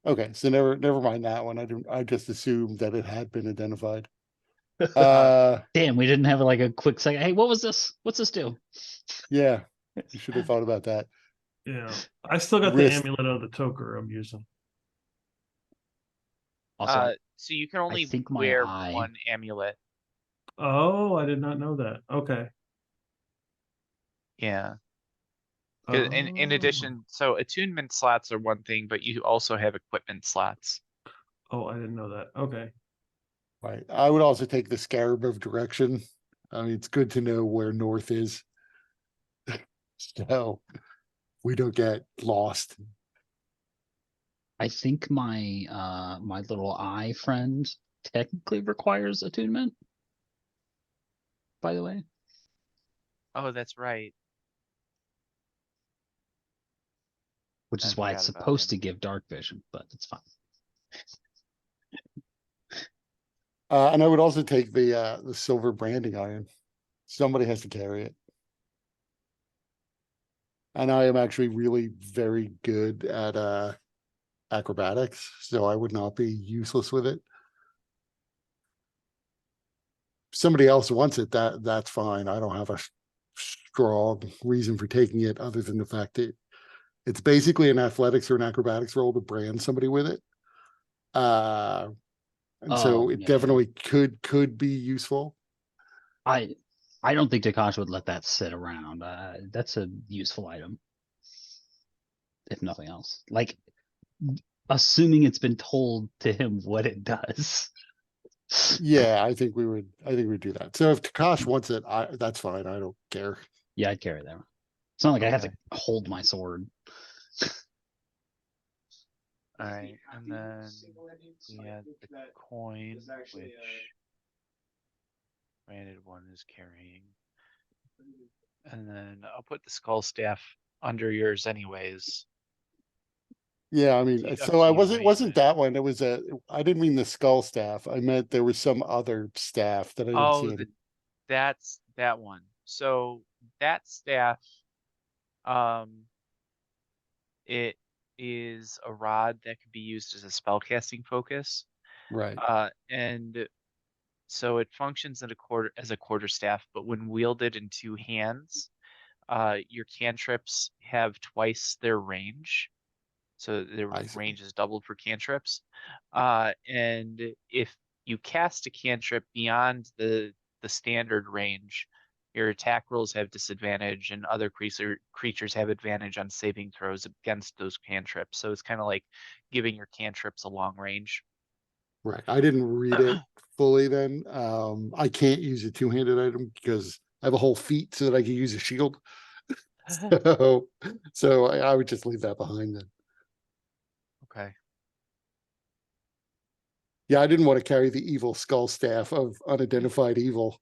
Okay, so never mind that one. I just assumed that it had been identified. Damn, we didn't have like a quick second. Hey, what was this? What's this do? Yeah, you should have thought about that. Yeah, I still got the Wrist. amulet of the Toker I'm using. Also, So you can only think my wear eye- one amulet. Oh, I did not know that. Okay. Yeah. In Oh. addition, so attunement slots are one thing, but you also have equipment slots. Oh, I didn't know that. Okay. Right. I would also take the Scarab of Direction. I mean, it's good to know where north is. So we don't get lost. I think my my little eye friend technically requires attunement. By the way, Oh, that's right. which I is why it's forgot about supposed to him. give dark vision, but it's fine. And I would also take the silver branding iron. Somebody has to carry it. And I am actually really very good at acrobatics, so I would not be useless with it. If somebody else wants it, that's fine. I don't have a strong reason for taking it other than the fact that it's basically an athletics or an acrobatics role to brand somebody with it. And so Oh, it yeah. definitely could be useful. I I don't think Takashi would let that sit around. That's a useful item, if nothing else. Like, assuming it's been told to him what it does. Yeah, I think we'd do that. So if Takash wants it, that's fine. I don't care. Yeah, I'd carry that. It's not like I have to Okay. hold my sword. All right, and then we had the coin, which granted one is carrying. And then I'll put the skull staff under yours anyways. Yeah, I mean, Up so to I you, wasn't right? that one. It was I didn't mean the skull staff. I meant there was some other staff that I didn't see. Oh, that's that one. So that staff, um, it is a rod that can be used as a spellcasting focus. Right. And so it functions as a quarter staff, but when wielded in two hands, your cantrips have twice their range. So the I see. range is doubled for cantrips. And if you cast a cantrip beyond the standard range, your attack rolls have disadvantage and other creatures have advantage on saving throws against those cantrips. So it's kind of like giving your cantrips a long range. Right. I didn't read it fully then. I can't use a two-handed item because I have a whole feat so that I can use a shield. So I would just leave that behind then. Okay. Yeah, I didn't want to carry the evil skull staff of unidentified evil.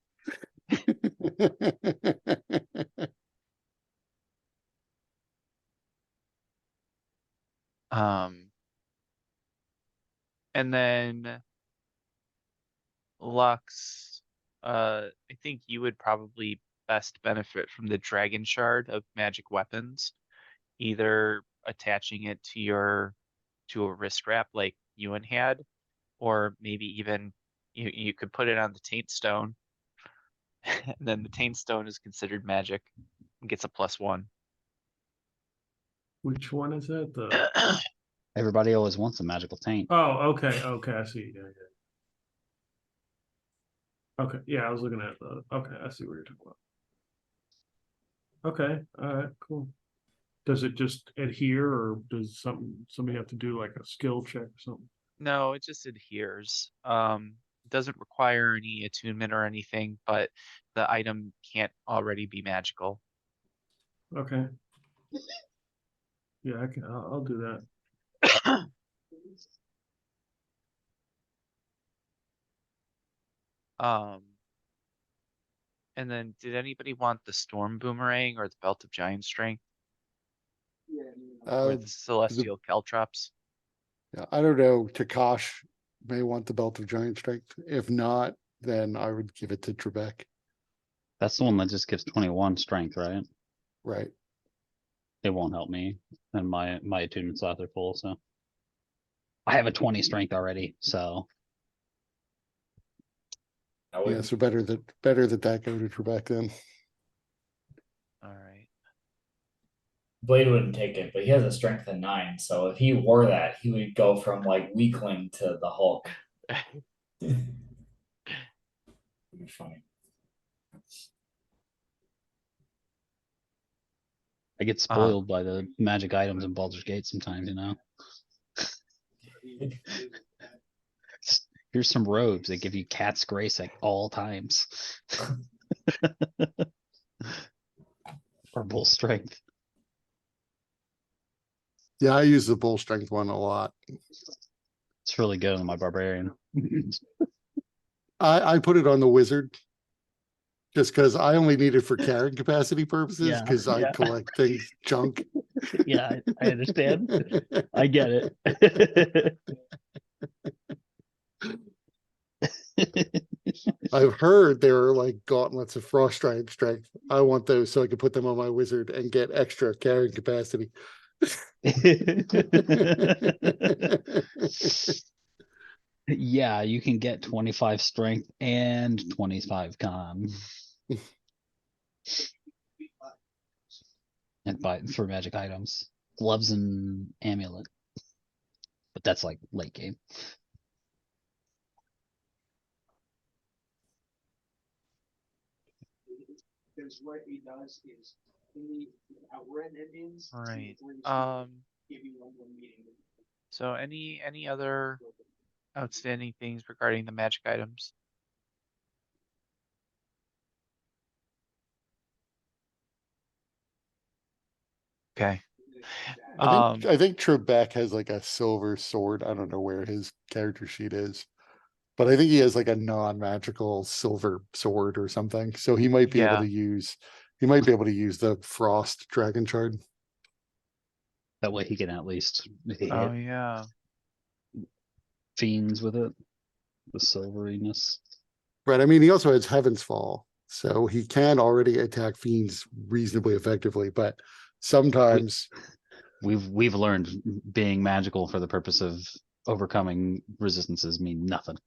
And then Lux, I think you would probably best benefit from the Dragon Shard of magic weapons, either attaching it to a wrist wrap like Ewan had, or maybe even you could put it on the Taint Stone, and then the Taint Stone is considered magic and gets a +1. Which one is that? The Everybody always wants a magical taint. oh, okay, I see. Yeah. Okay, yeah, I was looking at the. Okay, I see what you're talking about. Okay, all right, cool. Does it just adhere, or does somebody have to do like a skill check or something? No, it just adheres. It doesn't require any attunement or anything, but the item can't already be magical. Okay. Yeah, I can. I'll do that. Um, and then did anybody want the Storm Boomerang or the Belt of Giant Strength or the the, Celestial Caltrops? yeah, I don't know. Takash may want the belt of giant strength. If not, then I would give it to Trebek. That's the one that just gives 21 strength, right? Right. It won't help me, and my attunement slots are full, so I have a 20 strength already. So I Yeah, would, so better that go to Trebek then. All right. Blade wouldn't take it, but he has a strength of 9, so if he wore that, he would go from like weakling to the Hulk. It'd be funny. I get spoiled by the magic items in Baldur's Gate sometimes, you know. Here's some robes that give you cat's grace at all times. Or bull strength. Yeah, I use the bull strength one a lot. It's really good on my barbarian. I put it on the wizard just because I only need it for carrying capacity purposes Yeah, because I yeah. collect things junk. Yeah, I understand. I get it. I've heard there are like gauntlets of frost strength. I want those so I can put them on my wizard and get extra carrying capacity. Yeah, you can get 25 strength and 25 con. And buy for magic items. Gloves and amulet. But that's like late game. Because what he does is he outrun Indians. All right. Give you one more meeting. So any other outstanding things regarding the magic items? Okay. I think Trebek has like a silver sword. I don't know where his character sheet is. But I think he has like a non-magical silver sword or something. So he might be able Yeah. to use the frost dragon shard. That way he can at least hit Oh yeah. fiends with it. The silveriness. Right. I mean, he also has Heaven's Fall. So he can already attack fiends reasonably effectively, but sometimes We've learned being magical for the purpose of overcoming resistances mean nothing.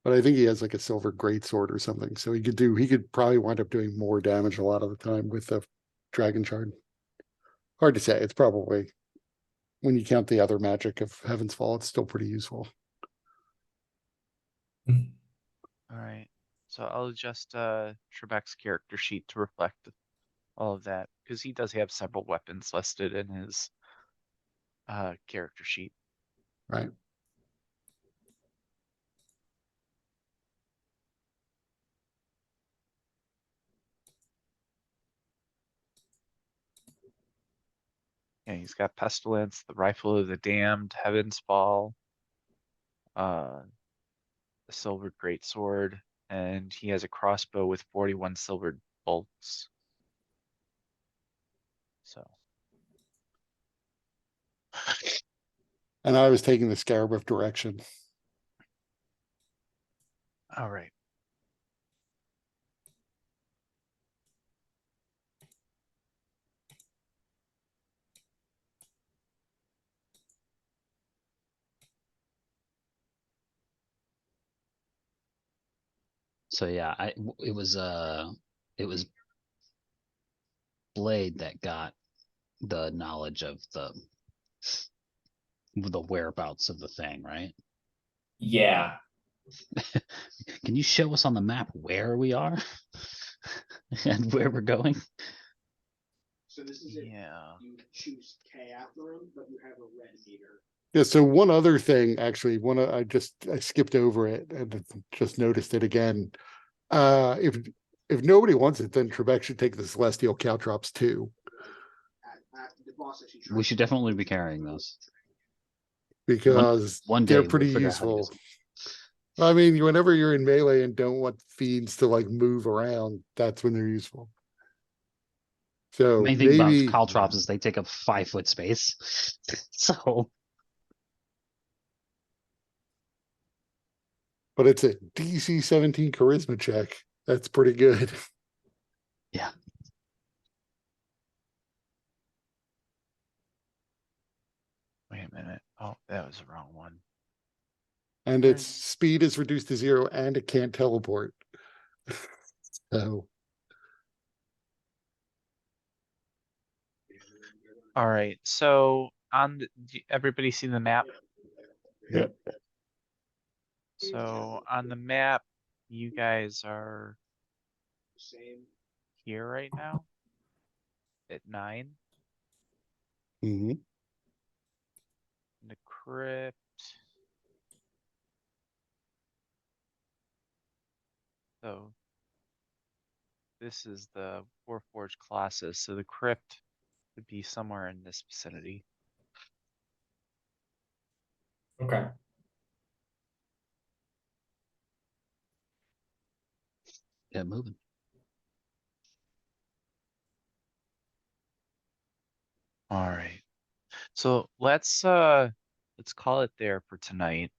but I think he has like a silver greatsword or something. So he could probably wind up doing more damage a lot of the time with the dragon shard. Hard to say. It's probably when you count the other magic of Heaven's Fall, it's still pretty useful. All right. So I'll adjust Trebek's character sheet to reflect all of that because he does have several weapons listed in his character sheet. Right. Yeah, he's got Pestilence, the Rifle of the Damned, Heaven's Fall, the Silver Greatsword, and he has a crossbow with 41 silvered bolts. So, And I was taking the Scarab of Direction. all right. So yeah, it was Blade that got the knowledge of the whereabouts of the thing, right? Yeah. Can you show us on the map where we are and where we're going? So this is it. Yeah. You choose K after him, but you have a red meter. Yeah, so one other thing, actually, I skipped over it and just noticed it again. If nobody wants it, then Trebek should take the Celestial Caltrops too, The boss actually We should definitely be carrying those. because One they're day pretty we'll figure out how to use useful. I mean, whenever you're in melee and don't want fiends to like move around, that's when they're useful. So Main thing about maybe, caltrops is they take up 5 foot space. So but it's a DC 17 charisma check. That's pretty good. yeah. Wait a minute. Oh, that was the wrong one. And its speed is reduced to 0 and it can't teleport. So All right. So everybody see the map? yeah. So on the map, you guys are Same. here right now at 9. Mhm. The crypt. So this is the Warforged Colossus. So the crypt would be somewhere in this vicinity. Okay. Yeah, moving. All right. So let's call it there for tonight.